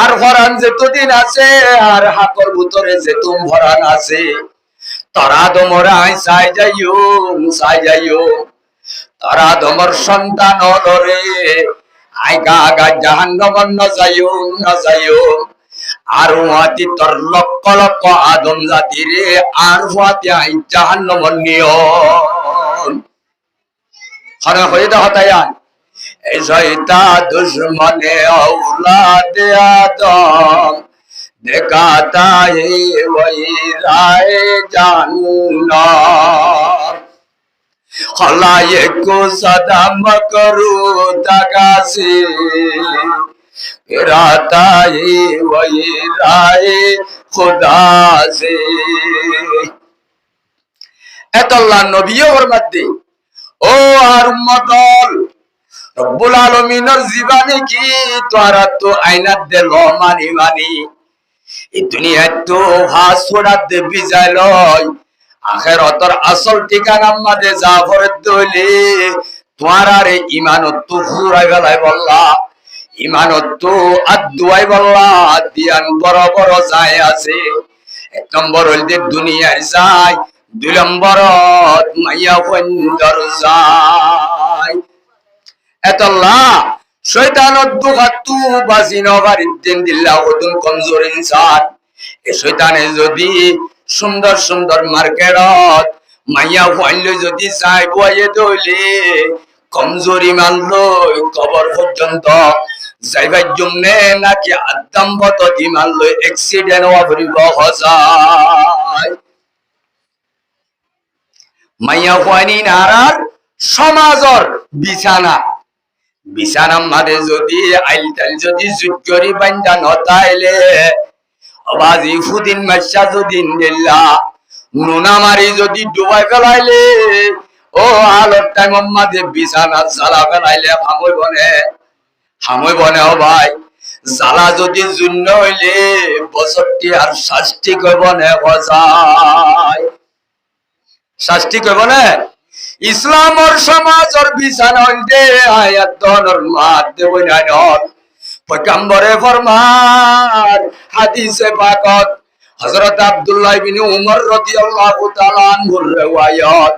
আর ভরান যেতদিন আছে আর হাকর ভিতরে যেতুম ভরান আছে তারা তোমরা চাই যাইও তারা তোমার সন্তান হলরে আইগা আগা জাহান্নাম না যাইও আর ওয়াতি তোর লক্ষ লক্ষ আদম জাতি রে আর ওয়াতি আই জাহান্নাম নিও খানা হয়ে দা হতায়ান এই শয়তা দুশমনে औलाद आदम दिखाता है वही राह जहन्नम। खलाइक को सदा मकरू दगा से फिर आता है वही राह खुदा से। এত আল্লাহ নবীও ফরমাতে ও আর উম্মতল রব্বুল আলামিনের জীবনে কি তোরা তো আইনাত দেল মানি এই দুনিয়ায় তো হাসুরাত দে বিজায় লয় আখিরাতের আসল ঠিকানা আমাদের জাফরের দলে তোরারে ইমানত তো ফুরাই গলাই বল্লা ইমানত তো আদুয়াই বল্লা দিয়ান বড় বড় যায় আছে। এক নম্বর হইতে দুনিয়ার যায়, দুই নম্বর মাইয়া বন্দর যায়। এতল্লাহ শয়তানত দুখাতু বাসিন বারিদ্দিন দিল্লাহ ওদুন কমজোর ইনসান। এ শয়তানে যদি সুন্দর সুন্দর মার্কেটত মাইয়া ফাইলে যদি চাই বয়ে দইলে কমজোরি মানলই কবর পর্যন্ত যাইবার জন্যে নাকি আদাম পদ্ধতি মানলই অ্যাক্সিডেন্ট হওয়া ভরিব হজায়। মাইয়া ফাইনি নারার সমাজর বিছানার মাঝে যদি আইলতাল যদি জুজরি বান্দা নতাইলে আবাজি ফুদিন মাসা যদি দিল্লা নুনা মারি যদি ডুবাই ফেলাইলে ও আলোর টাইম মাঝে বিছানা জ্বালা ফেলাইলে হামই বনে ও ভাই জ্বালা যদি জুন্ন হইলে বছরটি আর শাস্তি কইব নে বজায় শাস্তি কইব না। ইসলামর সমাজর বিছানা হইতে আয়াত দনর মাত দেব নাইন পয়গম্বরে ফরমান হাদিসে পাকত হযরত আব্দুল্লাহ ইবনে উমর রাদিয়াল্লাহু তাআলা আনহুর riwayat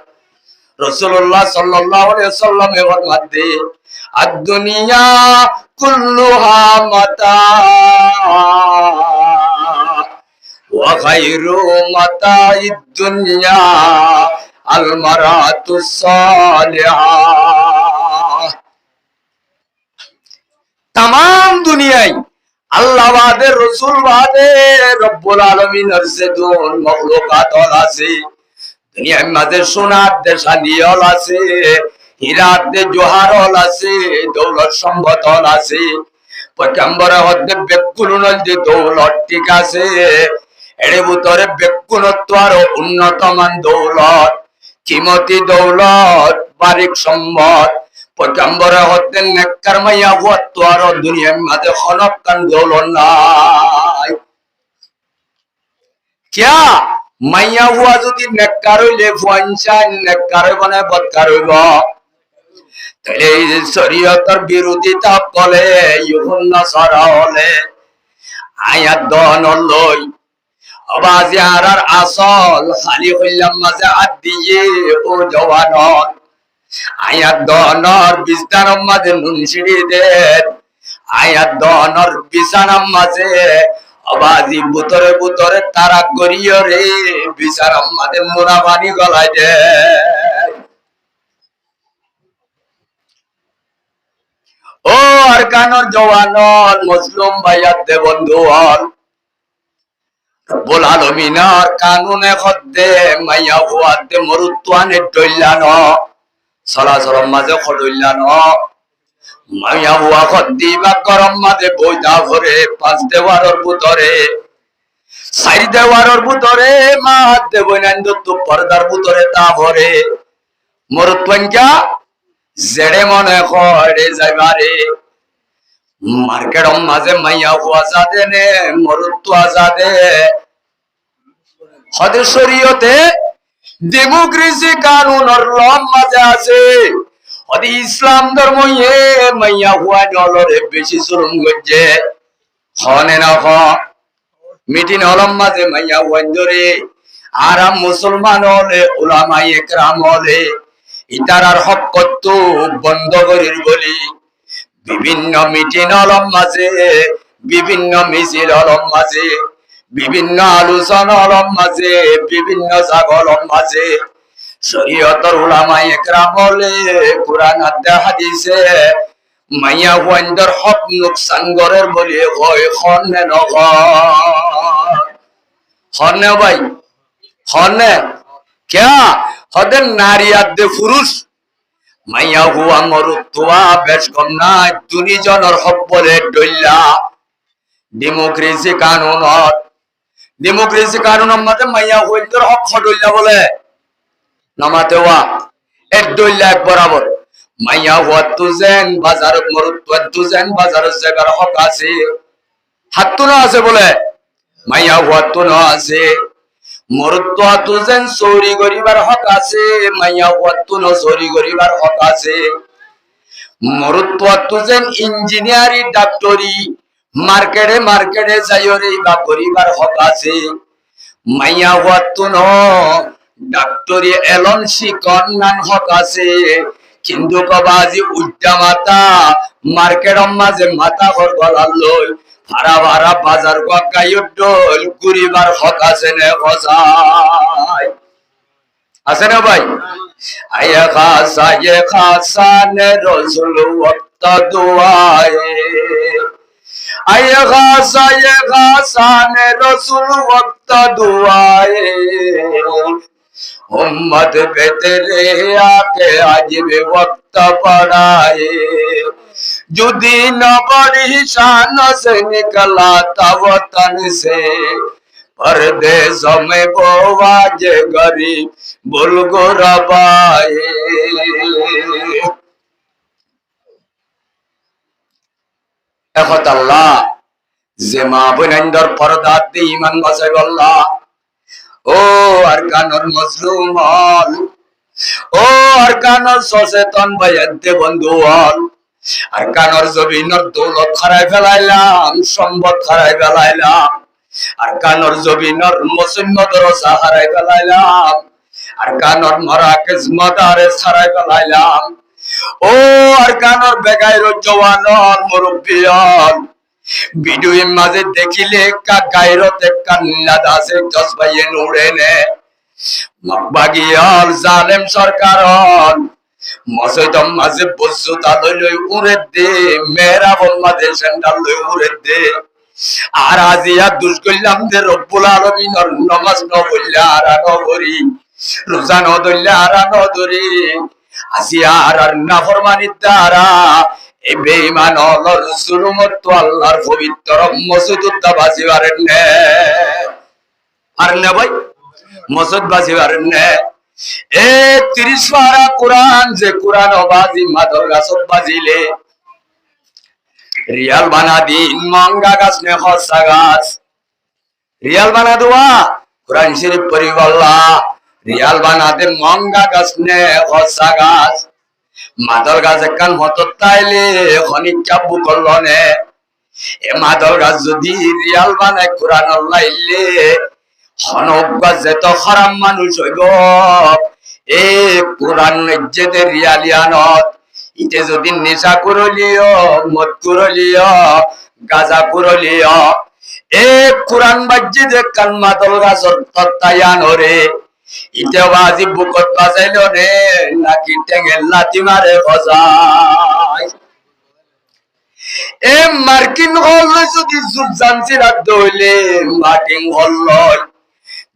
রাসূলুল্লাহ সাল্লাল্লাহু আলাইহি ওয়াসাল্লাম এর ফরমাতে আদ-দুনিয়া কুল্লুহা মাতা ওয়া খায়রু মাতা'id দুনিয়া আল মারাতুস সালিহা। तमाम দুনিয়ায় আল্লাহ বাদে রাসূল বাদে রব্বুল আলামিনের যেদুন মাখলুকাত আছে দুনিয়ার মাঝে সোনার দে শানিয়ল আছে, হীরার দে জোহারল আছে, দৌলত সম্পদ আছে। পয়গম্বর হদ্দে বেকুলুল যে দৌলত ঠিক আছে এর ভিতরে বেকুনত্ব আর উন্নত মান দৌলত কিমতি দৌলত বারিক সম্পদ। পয়গম্বর হতেন নেককার মাইয়া হওয়ার তো আর দুনিয়ার মাঝে খনক কান দৌলত নাই। क्या মাইয়া হুয়া যদি নেককার হইলে ফুয়ানচান নেককার হইব না বদকার হইব? তাহলে এই শরীয়তের বিরোধিতা বলে ইহুন্না সরা হলে আয়াত দন লই আবাজি আর আসল খালি হইলাম মাঝে হাত দিয়ে ও জওয়ানন আয়াত দনর বিস্তার মাঝে নুন ছিড়ি দেন আয়াত দনর বিছানার মাঝে আবাজি বুতরে বুতরে তারা করিও রে বিছানার মাঝে মোরা পানি গলায় দে। ও আর কানর জওয়ান মুসলিম ভাইয়াত দে বন্ধু রব্বুল আলামিনের কানুনে খদ্দে মাইয়া হুয়াতে মরুত্বানে দইলানো চলাচলর মাঝে খদইলানো মাইয়া হুয়া খদ্দি বা গরম মাঝে বইদা ভরে পাঁচ দেওয়ারের ভিতরে চার দেওয়ারের ভিতরে মা দেব তো পর্দার ভিতরে তা ভরে মরুত্বানকা জেড়ে মনে করে যাইবারে মার্কেটর মাঝে মাইয়া হুয়া যাদে নে মরুত্ব আজাদে হদে শরীয়তে ডেমোক্রেসি কানুনের রম মাঝে আছে হদে ইসলাম ধর্ম এ মাইয়া হুয়া নলরে বেশি জুলুম করছে হনে না হ মিটিং হলম মাঝে মাইয়া হুয়া ধরে আরাম মুসলমান হলে উলামায়ে একরাম হলে ইতারার হক কত বন্ধ করির বলি বিভিন্ন মিটিং হলম মাঝে বিভিন্ন মিছিল হলম মাঝে বিভিন্ন আলোচনা হলম মাঝে বিভিন্ন জাগলম মাঝে শরীয়তের উলামায়ে একরাম হলে কুরআন হাদিসে মাইয়া হুয়াইন্দর হক নুকসান গরের বলি হয় খন্নে খন্নে ভাই খন্নে ক্যা হদের নারী আদে পুরুষ মাইয়া হুয়া মরুত্তুয়া বেশ কম না দুনিজনের হক বলে ডইলা ডেমোক্রেসি কানুনত ডেমোক্রেসি কানুনের মধ্যে মাইয়া হুয়াইন্দর হক খডইলা বলে নামাতে ওয়া এক ডইলা এক বরাবর মাইয়া হুয়া তুজেন বাজার মরুত্তুয়া তুজেন বাজারের জায়গার হক আছে হাত্তুনা আছে বলে মাইয়া হুয়া তুনা আছে মরুত্তুয়া তুজেন চৌরি করিবার হক আছে মাইয়া হুয়া তুনো চৌরি করিবার হক আছে মরুত্তুয়া তুজেন ইঞ্জিনিয়ারি ডাক্তারি মার্কেটে যাইরে বা করিবার হক আছে মাইয়া হুয়া তুনো ডাক্তারি এলন শিকন নান হক আছে কিন্তু কবাজি উদ্যা মাতা মার্কেটর মাঝে মাথা ঘর গলার লই ভাড়া ভাড়া বাজার গাইর ডোল ঘুরিবার হক আছে নে বসাই আছে না ভাই আয়ে খাসা নে রসুল ওয়াক্ত দুআয়ে আয়ে খাসা নে রসুল ওয়াক্ত দুআয়ে उम्मत पे तेरे आके आजिब वक्त पड़ाए जुदी न बड़ी शान से निकला था वतन से परदेशों में वो आज गरीब बुलगो रबाए एखत अल्लाह जेमा बुनंदर परदात ईमान बसाई अल्लाह ও আরকানর মজলুম হল ও আরকানর সচেতন ভাইয়াতে বন্ধু হল আরকানর জমিনের দৌলত খারাই ফেলাইলাম সম্পদ খারাই ফেলাইলাম আরকানর জমিনের মুসিম্মদর সাহারাই ফেলাইলাম আরকানর মরাকেজ মাদারে ছাড়াই ফেলাইলাম ও আরকানর বেগাইর জওয়ানর মুরব্বিয়ন ভিডিওর মাঝে দেখিলে গায়রতে কান্নাদ আছে জজবাইয়ে নুড়ে নে মকবাগিয়াল জালেম সরকার মসজিদম মাঝে বজ্জুতা লই উড়ে দে মেরাবল মাঝে সেন্ডাল লই উড়ে দে আর আজিয়া দুষ কইলাম যে রব্বুল আলামিনের নামাজ ন বললা আর নগরি রোজা ন ধরলা আর নধরি আজিয়া আর নাফরমানির দ্বারা এই বেঈমান আল্লাহর জুলুমত তো আল্লাহর পবিত্র মসজিদুত বাজি পারেন না আর না ভাই মসজিদ বাজি পারেন না এ 30 পারা কোরআন যে কোরআন বাজি মাদর গাছত বাজিলে রিয়াল বানা দিন মাঙ্গা গাছ নে খসা গাছ রিয়াল বানা দুয়া কোরআন শরীফ পড়িবাল্লা রিয়াল বানা দে মাঙ্গা গাছ নে খসা গাছ মাদল গাছ একখান হতো তাইলে খনিক চাবু করলো নে এ মাদল গাছ যদি রিয়াল বানায় কোরআন লাইলে হনক গাছ যেত খারাপ মানুষ হইব এ কোরআন নিজেতে রিয়ালিয়ানত ইতে যদি নেশা করলিও মদ করলিও গাজা করলিও এ কোরআন বাজ্যে যে কান মাদল গাছর তত্তায়ান হরে ইতে বাজি বুকত বাজাইল রে নাকি টেঙ্গেল লাতি মারে বজায় এ মার্কিন হল যদি জানছিলাম দইলে মার্কিন হল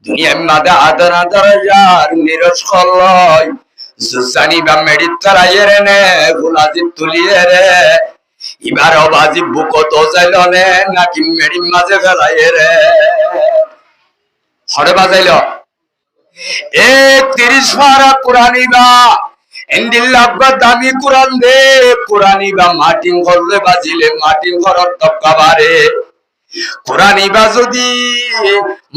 দুনিয়ার মাঝে আদার আদার যার নিরস হল সুসানি বা মেডিট চালাইয়ে রে নে গুলাজি তুলিয়ে রে এবার বাজি বুকো তো যাইল নে নাকি মেডির মাঝে ফেলাইয়ে রে হরে বাজাইল এ 30 পারা কোরআনি বা এন্ডিল্লাহ্বা দামি কোরআন দে কোরআনি বা মাটিং করলে বাজিলে মাটিং ঘরত তক্কাবারে কোরআনি বা যদি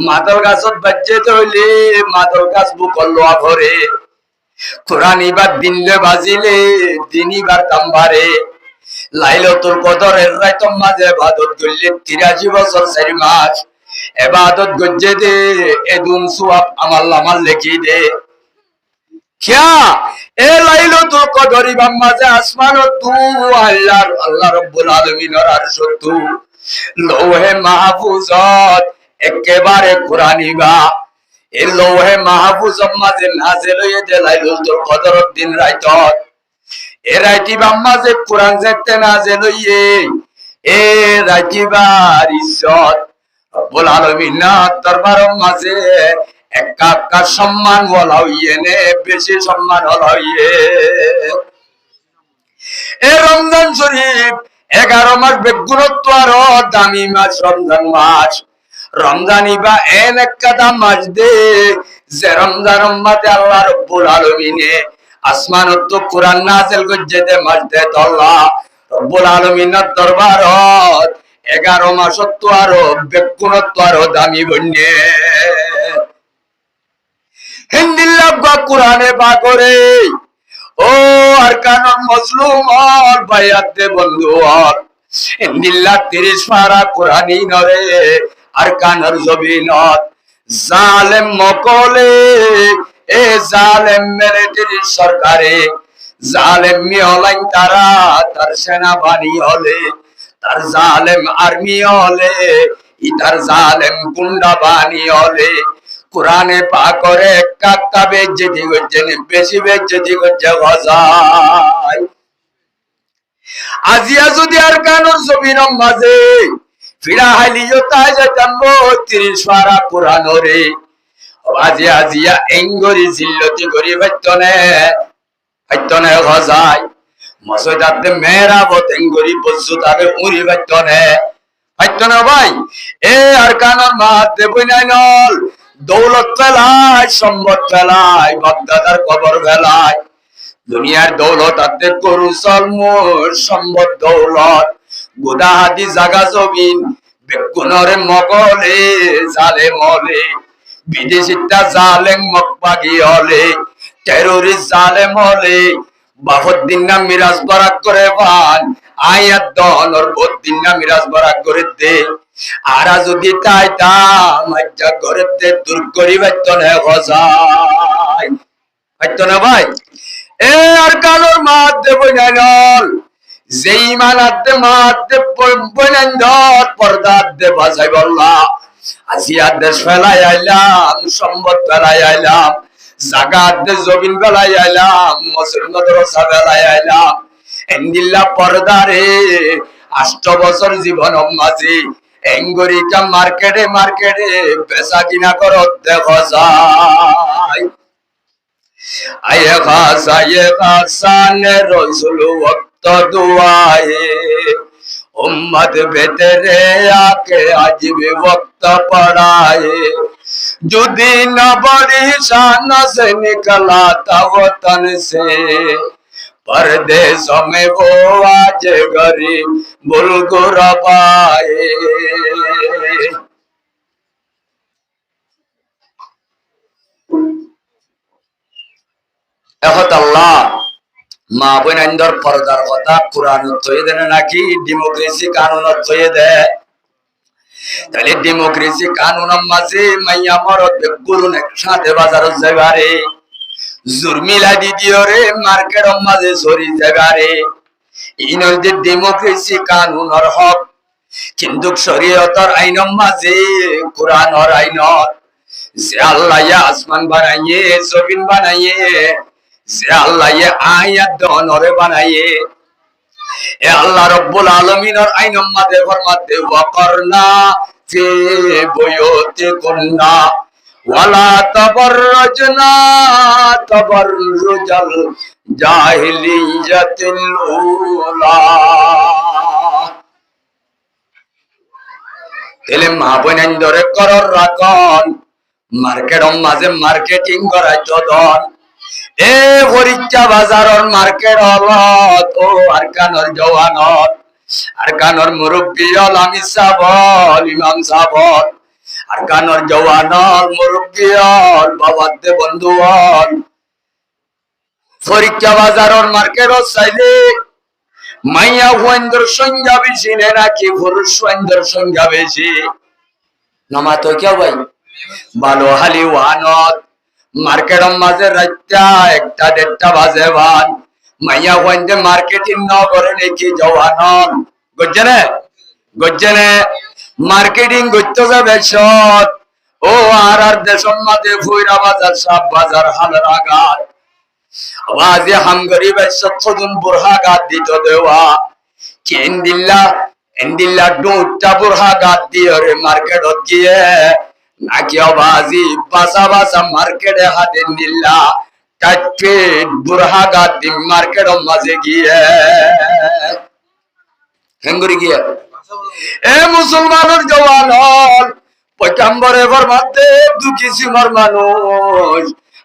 মাদল গাছত বাজে তইলে মাদল গাছ বুকল লোয়া ভরে কোরআনি বা দিনলে বাজিলে দিনই বার দামবারে লাইলাতুল কদরের রাতের মাঝে ইবাদত করলে 83 বছর 4 মাস ইবাদত গজ্জে দে এদুন সওয়াব আমার লিখি দে क्या ए লাইলাতুল কদরি মাঝে আসমানত তু আল্লাহ রাব্বুল আলামিনের আরশ তু লৌহে মাহফুজত একেবারে কোরআনি বা এই লৌহে মাহফুজত মাঝে নাযিল হইতে লাইলাতুল কদরের দিন রাইতত এ রাইতিবা মাঝে কোরআন যেতে নাযিল হইয়ে এ রাইতিবার ইজ্জত রব্বুল আলামিনের দরবারের মাঝে একা সম্মান বলা হইয়ে নে বেশি সম্মান হলা হইয়ে এ রমজান শরীফ 11 মাস বেগুনত্ব আরো দামি মাস রমজান মাস রমজানি বা এন একটা মাস দে যে রমজান মাসে আল্লাহ রাব্বুল আলামিনে আসমানত কোরআন নাযিল করতে মাস দে আল্লাহ রাব্বুল আলামিনের দরবারত 11 মাসত্ব আরো বেগুনত্ব আরো দামি বন্যে হিন্দিল্লাহ কোরআনে পাকরে ও আর কানন মজলুম আর বায়াত দে বন্ধু আর হিন্দিল্লাহ 30 পারা কোরআনি নরে আর কানর জবিনত জালেম মকলে এ জালেম মিলিটারি সরকারে জালেম মিওলাইন তারা তার সেনাবাহিনী হলে তার জালেম আর্মি হলে ইতার জালেম গুন্ডা বাহিনী হলে কোরআনে পাকরে কাকা বেজ্জতি করছেন বেশি বেজ্জতি করছে গজায় আজিয়া যদি আর কানুর জমিন মাঝে ফিরা হাইলিও তাই জানবো 30 পারা কোরআন রে আজিয়া আজিয়া এঙ্গরি জিল্লতি করি ভাইতনে গজায় মসজিদাতে মেরাবত এঙ্গরি বজ্জুতাবে উরি ভাইতনে ভাই এ আর কানুর মাতে বইনাইনল দৌলত ফেলায় সম্পদ ফেলায় বাগদাদার কবর ফেলায় দুনিয়ার দৌলত আতে করু সলমুর সম্পদ দৌলত গুদাহাদি জাগা জমিন বেগুনরে মগলে জালেম হলে বিদেশিটা জালেম মকবাগি হলে টেরোরিস্ট জালেম হলে বাফুদ্দিন না মিরাজ বরাক করে পান আয়াত দনর বদ্দিন না মিরাজ বরাক করে দে আরা যদি তাইতা মাজ্জা ঘরে দে দূর করি বাইতনে গজায় বাইতনে ভাই এ আর কালোর মাত দে বইনাইনল যেই মানাতে মাত দে বইনাইন্দর পর্দাত দে বাজাই বললা আজিয়া দেশ ফেলাই আইলাম সম্পদ ফেলাই আইলাম জাগাত দে জমিন ফেলাই আইলাম মসজিদ মাদ্রাসা ফেলাই আইলাম এন্দিল্লা পর্দারে 8 বছর জীবন মাঝে এঙ্গরিকা মার্কেটে বেচা কিনা করত দেখা যায় আয়ে খাসানে রসুল ওয়াক্ত দুআয়ে উম্মত ভেতরে আকে আজিবে ওয়াক্ত পড়ায়ে যদি না বড়ি শান से निकला था वतन से परदेशों में वो आज गरीब बुलगुरबाए এখন আল্লাহ মা বোনাইন্দর পর্দার কথা কোরআন থয়ে দেন নাকি ডেমোক্রেসি কানুন থয়ে দেয় তাহলে ডেমোক্রেসি কানুন মাঝে মাইয়া মরদ বেগুন একসাথে বাজারত যাবারে জুরমিলা দিদিও রে মার্কেট মাঝে সরি যাবারে ইনর যে ডেমোক্রেসি কানুনর হক কিন্তু শরীয়তর আইন মাঝে কোরআনর আইনত যে আল্লাহ আসমান বানাইয়ে জমিন বানাইয়ে যে আল্লাহ আয়াত দনরে বানাইয়ে এ আল্লাহ রব্বুল আলামিনের আইন উম্মাতে ফরমাতে ওয়াকরনা ফি বুয়ুতিকুন্না ওয়ালা তাবাররাজনা তাবাররুজাল জাহিলিয়াতিল উলা। এলে মা বোনেন ধরে করর রাখন মার্কেটর মাঝে মার্কেটিং করাই চদন এ পরীক্ষা বাজারর মার্কেট হলত ও আরকানর জওয়ানত আরকানর মুরব্বী হল আমি সাবল ইমাম সাবল আরকানর জওয়ানর মুরব্বী হল বাবাতে বন্ধু হল পরীক্ষা বাজারর মার্কেট চাইলে মাইয়া হুয়েন্দর সংখ্যা বেশি নাকি পুরুষ হুয়েন্দর সংখ্যা বেশি নমা তো কেউ ভাই ভালো হালি ওয়ানত মার্কেটের মাঝে রাতটা 1টা 1:30 বাজে বান মাইয়া হুয়েন্দে মার্কেটিং ন করে নাকি জওয়ানন গজ্জনে মার্কেটিং করতে যাবে সৎ ও আর দেশের মাঝে ফুইরা বাজার সাপ বাজার হালরাঘাট আওয়াজে হামগরি বাইসতদুন বুরহা গাদ দিত দেওয়া এন্দিল্লা দুটা বুরহা গাদ দিয়ে রে মার্কেটত গিয়ে নাকি আওয়াজি বাসা মার্কেটে হাতে নিল্লা টাটকে বুরহা গাদ দি মার্কেটর মাঝে গিয়ে হেঙ্গুরি গিয়ে এ মুসলমানের জওয়ান হল পয়গম্বরে ফরমাতে দুঃখী সিমর মানুষ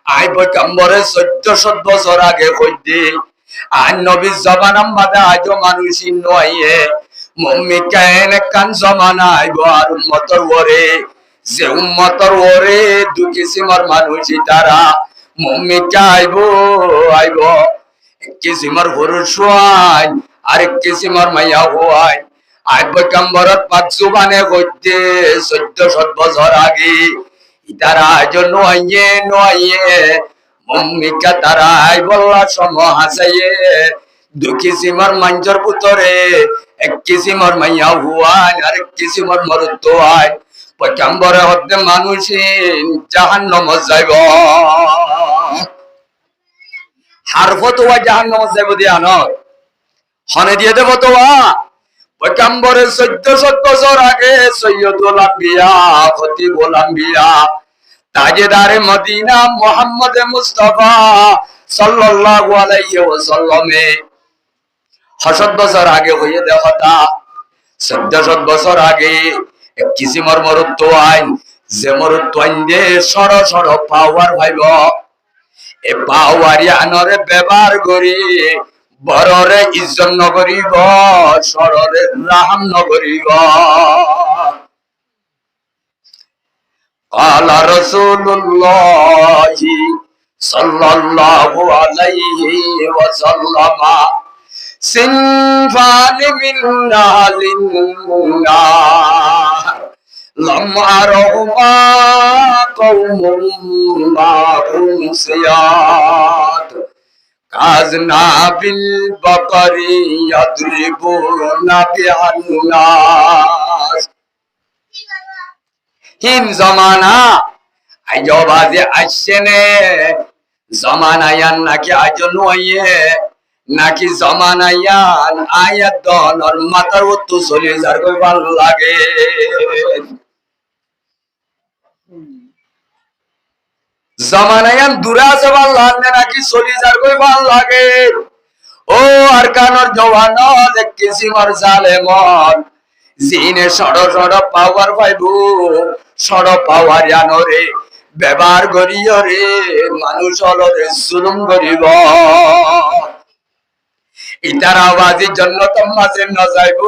আই পয়গম্বরে 1400 বছর আগে কইতে আর নবীর জমানার মাঝে আজও মানুষই নয় মুম্মি কায়েন কান জমানা আইব আর উম্মতর ওরে যে উম্মতর ওরে দুঃখী সিমর মানুষই তারা মুম্মি আইব কিসিমর পুরুষ হয় আর কিসিমর মাইয়া হয় আই পয়গম্বরত পাক জুবানে কইতে 1400 বছর আগে তারা জন্য নয়ে মুম্মিকা তারা আই বল্লা সম হাসাইয়ে দুঃখী সিমর মঞ্জর পুতরে এক কিসিমর মাইয়া হুয়ান আর এক কিসিমর মরুত হয় পয়গম্বরে হতে মানুষই জাহান্নাম যাইব হারফত ওয়া জাহান্নাম যাইব দিয়া নয় হনে দিয়ে দেব তো পয়গম্বরের 1400 বছর আগে সৈয়দুল আম্বিয়া খতিবুল আম্বিয়া তাজেদারে মদিনা মুহাম্মদ মুস্তাফা সাল্লাল্লাহু আলাইহি ওয়াসাল্লাম 60 বছর আগে হয়ে দেহতা 1400 বছর আগে এক কিসিমর মরুত্ব আইন যে মরুত্ব আইন দে সর পাওয়ার ভাইব এ পাওয়ারি আনরে ব্যবহার করি বড়রে ইজ্জত নগরিব সররে রাহাম নগরিব আলা রাসূলুল্লাহি সাল্লাল্লাহু আলাইহি ওয়াসাল্লাম সিনফানি মিন নালিন্নার লাম আরহুমা কওমুম মাহুম সিয়াত কাজনা বিল বকরি ইয়াদরিবুনা বিআন্নাস হিন জামানা আইজবাজে আসছেনে জামানায়ান নাকি আজ নয়ে নাকি জামানায়ান আয়াত দনর মাথার উত্তু চলে যার কই ভালো লাগে জামানায়ান দূরে আছে ভাল লাগে নাকি চলি যার কই ভাল লাগে ও আরকানর জওয়ান এক কিসিমর জালেমন জিনে সড় পাওয়ার পাইবো সড় পাওয়ার জানরে ব্যবহার করিও রে মানুষ হলরে জুলুম করিব ইতার আওয়াজের জন্য মাঝে ন যাইব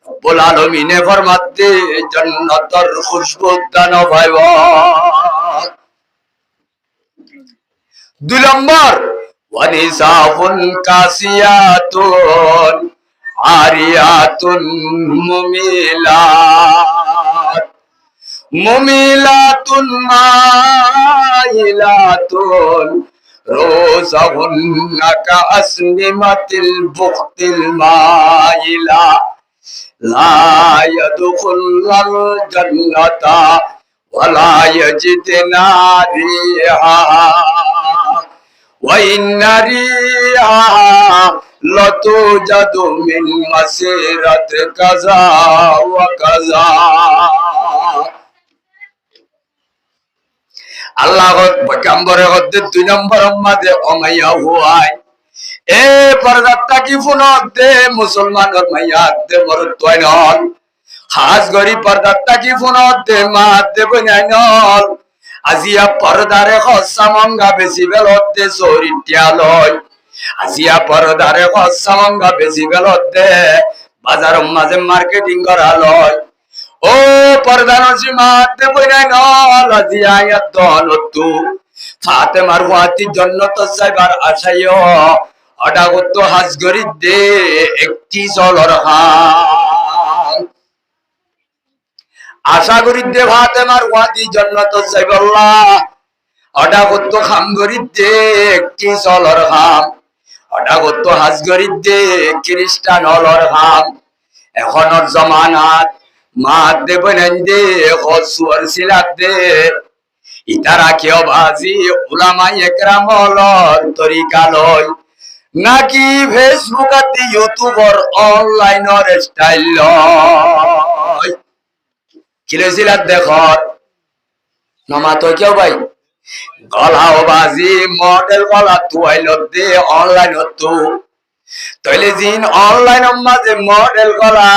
রব্বুল আলামিনে ফরমাতে জান্নাতের খুশবু দান পাইব 2 নম্বর ওয়ানিসাফুন কাসিয়াতুন আরিয়াতুন মুমিলাতুন মাইলাতুন রোজাহুন্না কাসনিমাতিল বুখতিল মাইলা লা ইয়াদখুলুল জান্নাতা ওয়ালা ইয়াজিদনা রিহা ওয়া ইন্না রিহা لتوجد من مسيرة كذا وكذا আল্লাহ পয়গম্বরের হতে 2 নম্বর উম্মতে উমাইয়া হুয়াই এ পর্দাতা কি ফুনত দে মুসলমানের মাইয়াত দে মরতয় নল খাস গরি পর্দাতা কি ফুনত দে মা দে বনাইনল আজিয়া পর্দারে খসা মঙ্গা বেশি বেলত দে চরিটিয়া লয় আজিয়া পর্দারে খসা মঙ্গা বেশি বেলত দে বাজারের মাঝে মার্কেটিং করা লয় ও পর্দানসি মাতে বইনাই নল আজিয়া ইয়াত নতু ফাতেমার ওয়াতি জান্নাত যাইবার আশায়ও অডাগত হাজ গরি দে একটি চলর হান আশা করি দে ফাতেমার ওয়াতি জান্নাত যাইবাল্লাহ অডাগত খাম গরি দে একটি চলর হাম অডাগত হাজ গরি দে খ্রিস্টান হলর হাম এখনৰ জমানাত মা দেব নন্দে হসুর সিলাত দে ইতারা কেও বাজি উলামা একরাম হলর তরিকা লয় নাকি ফেসবুক আর ইউটিউবর অনলাইনের স্টাইল লয় কিলে সিলাত দেখর নমা তো কেউ ভাই গলাও বাজি মডেল গলা তুয়াইল দে অনলাইন তো তইলে জিন অনলাইনের মাঝে মডেল গলা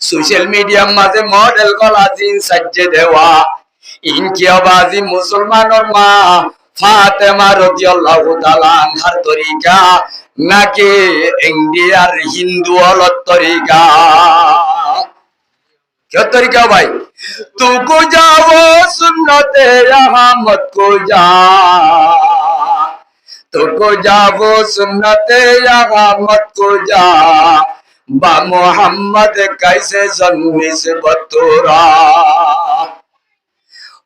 সোশ্যাল মিডিয়ার মাঝে মডেল গলা জিন সাজ্জে দেওয়া ইনকিয়া বাজি মুসলমানের মা ফাতেমা রাদিয়াল্লাহু তাআলা আনহার তরিকা নাকি ইন্ডিয়ার হিন্দু হলত তরিকা क्या तरीका भाई तुमको जाओ सुन्नते अहमद को जा तुमको जाओ सुन्नते अहमद को जा बा मोहम्मद कैसे जन्मी से बतोरा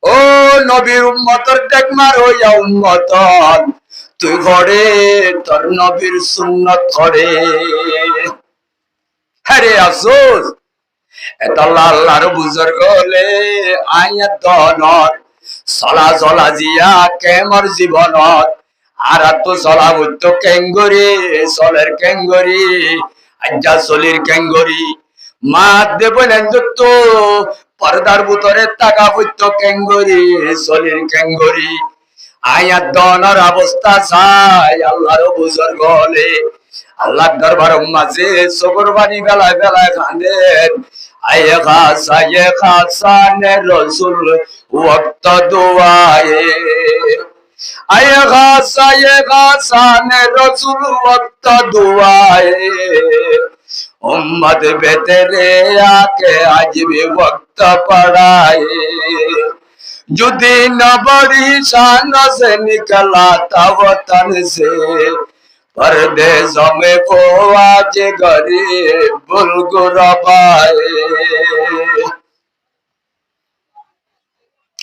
ও নবীর উম্মতর দেখ মারো ইয়া উম্মতন তুই ঘরে তোর নবীর সুন্নাত করে আরে আফসোস এতলা আল্লাহর বুজুর্গ হলে আয়াত দনর চলা চলা জিয়া কেমর জীবনত আর তো চলা হইতো কেঙ্গরি চলের কেঙ্গরি আজ্জা চলির কেঙ্গরি মা দেব নেন্দুত্ব পর্দার ভিতরে টাকা হইতো কেঙ্গরি চলির কেঙ্গরি আয়াত দনর অবস্থা চাই আল্লাহর বুজুর্গ হলে আল্লাহর দরবার মাঝে সবর বাণী বেলায় বেলায় কাঁদেন আয়ে খাসা নে রসুল ওয়াক্ত দুআয়ে আয়ে খাসা নে রসুল ওয়াক্ত দুআয়ে উম্মত বেতেরে আকে আজ भी वक्त पढ़ाए যদি নবরি শান से निकला था वतन से परदेशों में वो आज गरीब बुलगुरबाए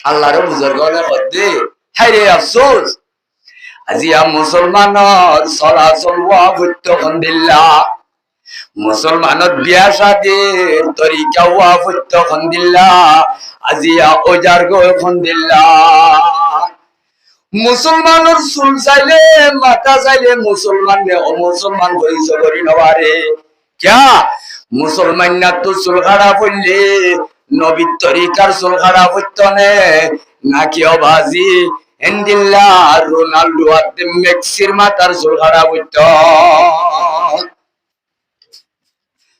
আল্লাহর বুজুর্গলে কদে হায়রে আফসোস আজিয়া মুসলমানর চলাচল ওয়া ফুত্ত খন্দিল্লাহ মুসলমানত বিয়া শাদির তরিকা ওয়া ফুত্ত খন্দিল্লাহ আজিয়া ওজার গো খন্দিল্লাহ মুসলমানের চুল চাইলে মাথা চাইলে মুসলমান নে অমুসলমান হইছ করি নবারে ক্যা মুসলমান না তো চুল খাড়া পড়লে নবীর তরিকার চুল খাড়া পড়ত নে নাকি অবাজি এন্ডিল্লা রোনাল্ডো আর মেক্সির মাথার চুল খাড়া পড়ত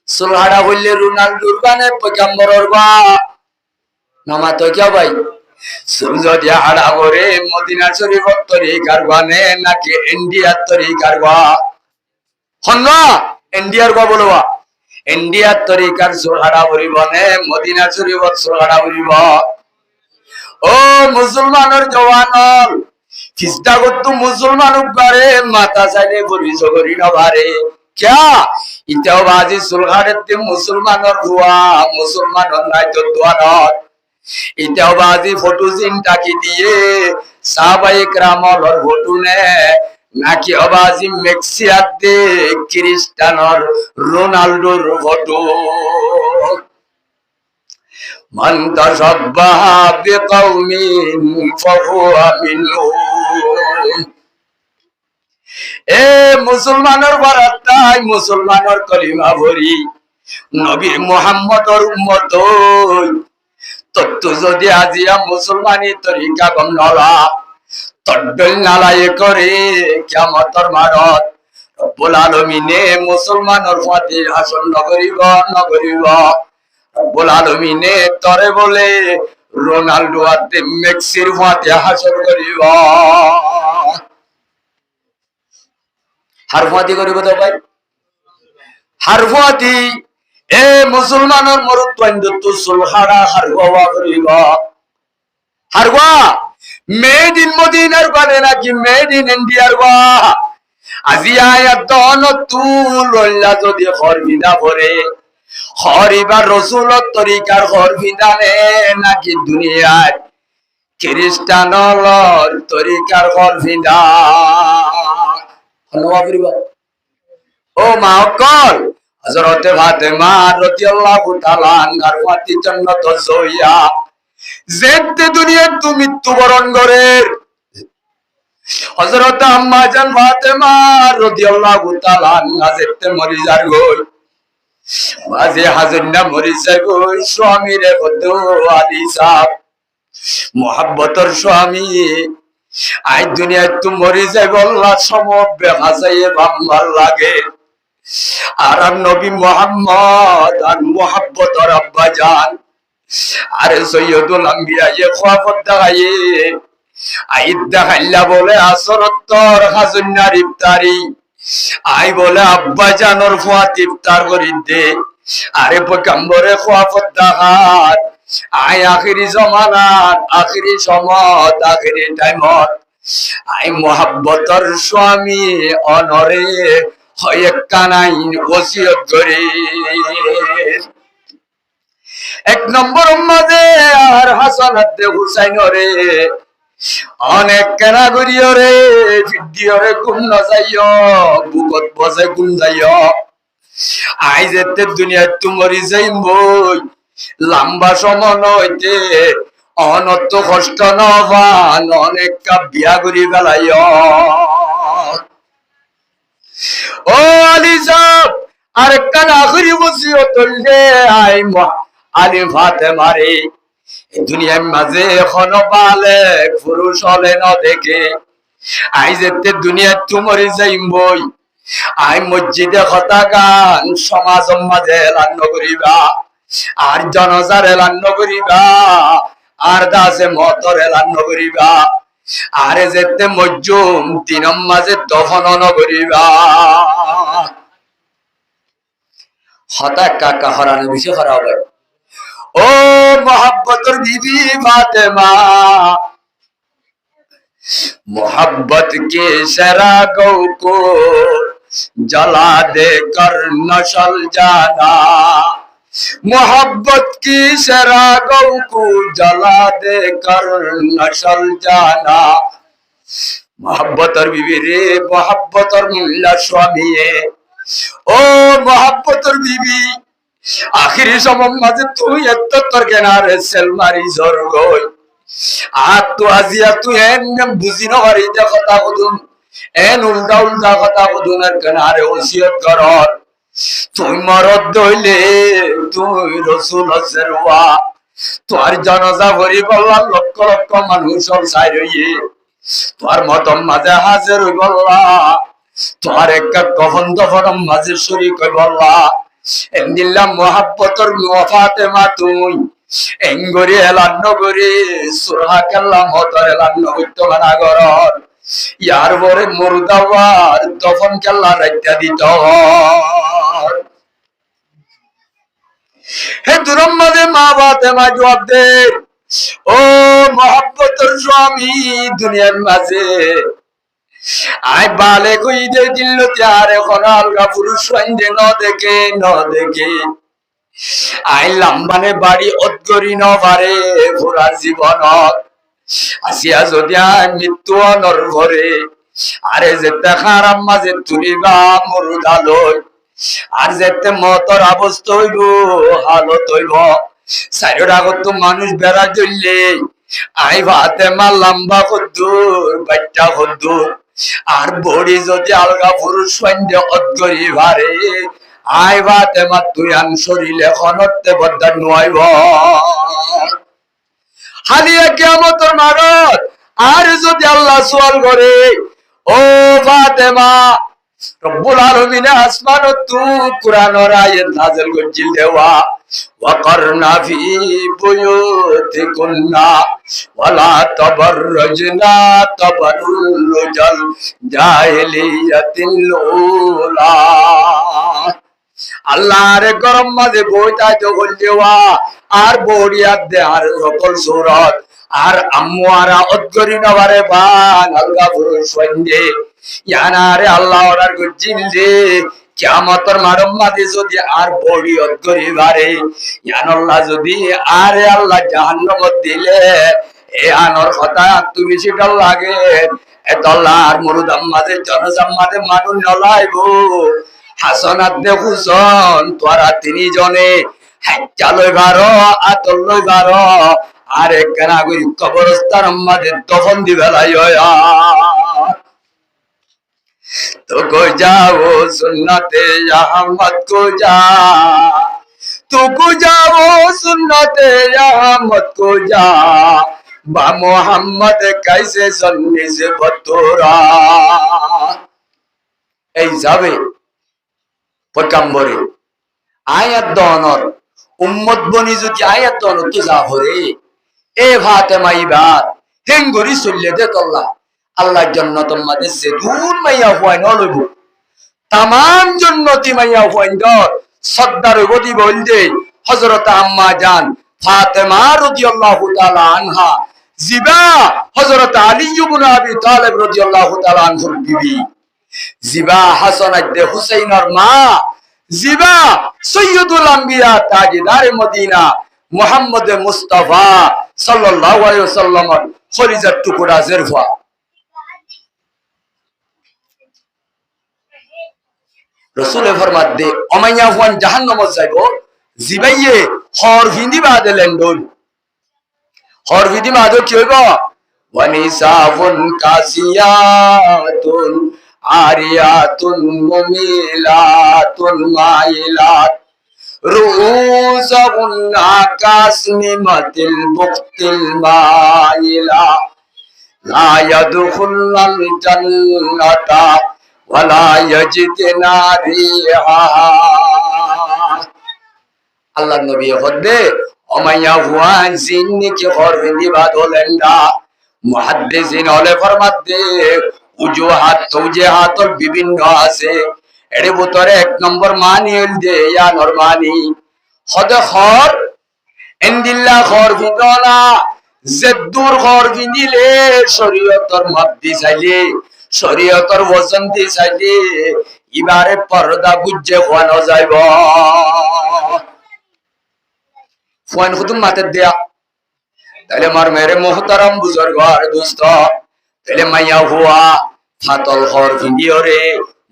চুল খাড়া পড়লে রোনাল্ডোর বানে পয়গম্বরের বা নামা তো ক্যা ভাই যদি হাড়া করে মদিনা শরীফের তরিকার বানে নাকি ইন্ডিয়ার তরিকার বা হন ইন্ডিয়ার গা বলবা ইন্ডিয়ার তরিকার সুহাড়া বলিব নে মদিনা শরীফের সুহাড়া বলিব ও মুসলমানের জওয়ানল খিস্তা করতো মুসলমান উপরে মাথা চাইলে বলিস করি নবারে ক্যা ইটাও বাজি সুলহাড়েতে মুসলমানের দোয়া মুসলমানের নাই তো দোয়া নয় ইটাও বাজি ফটো চিন্তাকি দিয়ে সাহাবায়ে কেরামর ফটো নে নাকি অবাজি মেক্সিয়াত দে খ্রিস্টানর রোনাল্ডোর ফটো মান তাশাব্বাহা বিকওমিন ফাহুয়া মিনহুম এ মুসলমানের বারাতাই মুসলমানের কলিমা ভরি নবী মুহাম্মদর উম্মত তত্ত্ব যদি আজিয়া মুসলমানি তরিকা গমনলা তদ্দল নালায়ে করে কিয়ামতর মারত রব্বুল আলামিনে মুসলমানের ফাতে হাসন নগরিব রব্বুল আলামিনে তরে বলে রোনাল্ডো আতে মেক্সির ফাতে হাসন করিব হারফাতি করিব তো ভাই হারফাতি এ মুসলমানের মরুত্বন্দুত সুলহারা হারওয়া করিব হারওয়া মেড ইন মদিনার বানে নাকি মেড ইন ইন্ডিয়ার বা আজি আয়াত দন তুলল্লা যদি খরবিদা ভরে খরিবার রাসূলত তরিকার খরবিদানে নাকি দুনিয়ায় খ্রিস্টানলর তরিকার খরবিদা হনওয়া করিব ও মা অকল হযরতে ফাতেমা রাদিয়াল্লাহু তাআলা আনহার ফাতি জান্নাত জইয়া যেতে দুনিয়ায় তুমি মৃত্যুবরণ করে হযরত আম্মা জান ফাতেমা রাদিয়াল্লাহু তাআলা আনহা যেতে মরি যার গই মাঝে হাজন্না মরি যায় গই স্বামী রে বদু আলী সাহেব মোহাব্বতর স্বামী আই দুনিয়ায় তুমি মরি যায় আল্লাহ সমবে হাসাইয়ে ভাল লাগে আর নবী মুহাম্মদ আর মোহাব্বতর আব্বা জান আরে সৈয়দুল আম্বিয়া এ খোয়াফত দেখাইয়ে আইদ দেখাইলা বলে আসরত্তর হাজুন্নার ইফতারি আই বলে আব্বা জানর ফুয়াত ইফতার করি দে আরে পয়গম্বরে খোয়াফত দেখাত আই আখিরি জমানাত আখিরি সমত আখিরি টাইমত আই মোহাব্বতর স্বামী অনরে হয় কানাইন ওসিয়ত করে এক নম্বর মাঝে আর হাসানাতে হুসাইন রে অনেক কেনা করিও রে ভিডিও রে গুম না যাইও বুকত বসে গুম যাইও আই যেতে দুনিয়ায় তুমরি যাইম বই লম্বা সময় নইতে অনত কষ্ট নবান অনেক বিয়া করি গেলাইও ও আলী সাহেব আর কানা করি বসিও তোলে আই আলী ফাতেমা রে দুনিয়ার মাঝে এখনো বালে পুরুষ হলে না দেখে আই যেতে দুনিয়ার তুমরি যাইম বই আই মসজিদে কথা গান সমাজ মাঝে এলান করিবা আর জনজার এলান করিবা আর দাসে মতর এলান করিবা আরে যেতে মজ্জুম তিনম মাঝে দফন করিবা হতা কাকা হরানো বেশি করা হবে ও মোহাব্বতর বিবি ফাতেমা मोहब्बत के शरा गौ को जला दे कर नशल जाना मोहब्बत की शरा गौ को जला दे कर नशल जाना मोहब्बत और बीवी रे मोहब्बत और मुल्ला स्वामी ओ मोहब्बत और बीवी आखिरी समय माঝে তুই এত তোর কেনারে সেল মারি জোর গই আর তো আজিয়া তুই এন বুঝি না হরি দে কথা কদুন এন উল্টা কথা কদুন আর কেনারে ওসিয়ত কর তুই মরদ দইলে তুই রাসূল হজরওয়া তোর জানাজা করি বললা লক্ষ লক্ষ মানুষ সব সাই রইয়ে তোর মতম মাঝে হাজির হই বললা তোর একটা কফন দফন মাঝে শরীক হই বললা এন্দিল্লা মোহাব্বতর ফাতেমা তুই এঙ্গরি এলান নগরী সুরহা কেল্লা মতর এলান হইতো না গরর ইয়ার পরে মুর্দাবার দফন কেল্লা রাইতা দিত হে দুরম মাঝে মা ফাতেমা জবাব দে ও মোহাব্বতর স্বামী দুনিয়ার মাঝে আই বালে কই দে দিল তার এখন আলগা পুরুষ সন্ধে ন দেখে আই লাম্বানে বাড়ি অদ্গরি ন পারে পুরার জীবন আসিয়া যদি মৃত্যু অনর ঘরে আরে যেতে খারাপ মাঝে তুলিবা মরুদালই আর যেতে মতর অবস্থা হইব হালত হইব চারির আগত মানুষ বেড়া জ্বললে আই ভাতে মা লম্বা কদ্দুর বাচ্চা কদ্দুর আর বড়ি যদি আলগা পুরুষ সন্ধ্যে অদ্গরি ভারে আই ভাতে মা তুই আন শরীরে খনতে বদ্দার নয়ব হালিয়া কিয়ামতের মারত আর যদি আল্লাহ সুয়াল করে ও ফাতেমা রব্বুল আলামিন আসমানত তু কুরআনের আয়াত নাযিল করছিল দেওয়া ওয়াকারনা ফি বুয়ুতিকুন্না ওয়ালা তাবাররাজনা তাবাররুজাল জাহিলিয়াতিল উলা আল্লাহর গরম মাঝে বইতা যখন দেওয়া আর বড়িয়াত দে আর সকল সূরত আর আম্মুয়ারা অদ্গরি নবারে বান আলগা পুরুষ সন্ধ্যে ইয়ানারে আল্লাহ অর্ডার করছিল যে কিয়ামতের মারম মাঝে যদি আর বড়ি অদ্গরি বারে ইয়ানাল্লাহ যদি আরে আল্লাহ জাহান্নামত দিলে এ আনর কথা তুমি সেটা লাগে এত আল্লাহ আর মুরুদাম মাঝে জনজাম মাঝে মানুষ নলাইবো হাসনাত দেখুছন তোরা তিনি জনে হাইটা লই বারো আতল লই বারো আর একখানা করি কবরস্থান মাঝে দফন দিবে লাই তো কো যাও সুন্নতে আহমদ কো যা তো কো যাও সুন্নতে আহমদ কো যা বা মোহাম্মদ কাইসে সন্নি সে বতরা এই যাবে পয়গম্বরে আয়াত দনর উম্মত বনি যদি আয়াত দন তো যাবরে এ ফাতেমা ইবাদ হেঙ্গরি চললে দে আল্লাহ আল্লাহর জান্নাতের মধ্যে সেদুন মাইয়া হয় নলইব तमाम जन्नती माइया हुआइंदर सद्दार गदी बोलदे हजरत अम्मा जान फातिमा रादियाल्लाहु ताआला अन्हा जिबा हजरत अली इब्न अबी तालिब रादियाल्लाहु ताआला अन्हुर बीबी जिबा हसन इब्न हुसैनर मा जिबा सय्यदुल अंबिया ताजदार मदीना मुहम्मद मुस्तफा सल्लल्लाहु अलैहि वसल्लम खलिजात टुकड़ा जरफा रसूल फरमात दे अमाइया हुआन जहन्नम जाइबो जिबाइये हर हिंदी बादे लेंडोल हर हिंदी बादो কি হইবো ওয়ানিসাফুন কাসিয়াতুন আরিয়াতুন মুমিলাতুন মাইলাত রুউসুন কাসনিমাতিল বুকতিল মাইলা লা ইয়াদখুলুল জান্নাতা ওয়ালা ইয়াজিদনা রিহা আল্লাহ নবী হদে ওমাইয়া হুয়ান জিন্নি কি খরবিন্দি বাদলেন্ডা মুহাদ্দিসিন হলে ফরমাতে উজুহাত তওজিহাত বিভিন্ন আছে এর ভিতরে এক নম্বর মানি হল যে ইয়া নরমানি হদে খর ইনদিল্লাহ খর বিদনা জেদুর খর বিদিলে শরীয়তর মদ্দি চাইলে শরীয়তর ওজন দি চাইলে ইবারে পর্দা বুঝে খোয়ানো যাইব ফোন খুতুম মাতে দেয়া তাহলে মার মেরে মোহতারাম বুজুর্গ আর দোস্ত তাহলে মাইয়া হুয়া ফাতল খর ভিডিওরে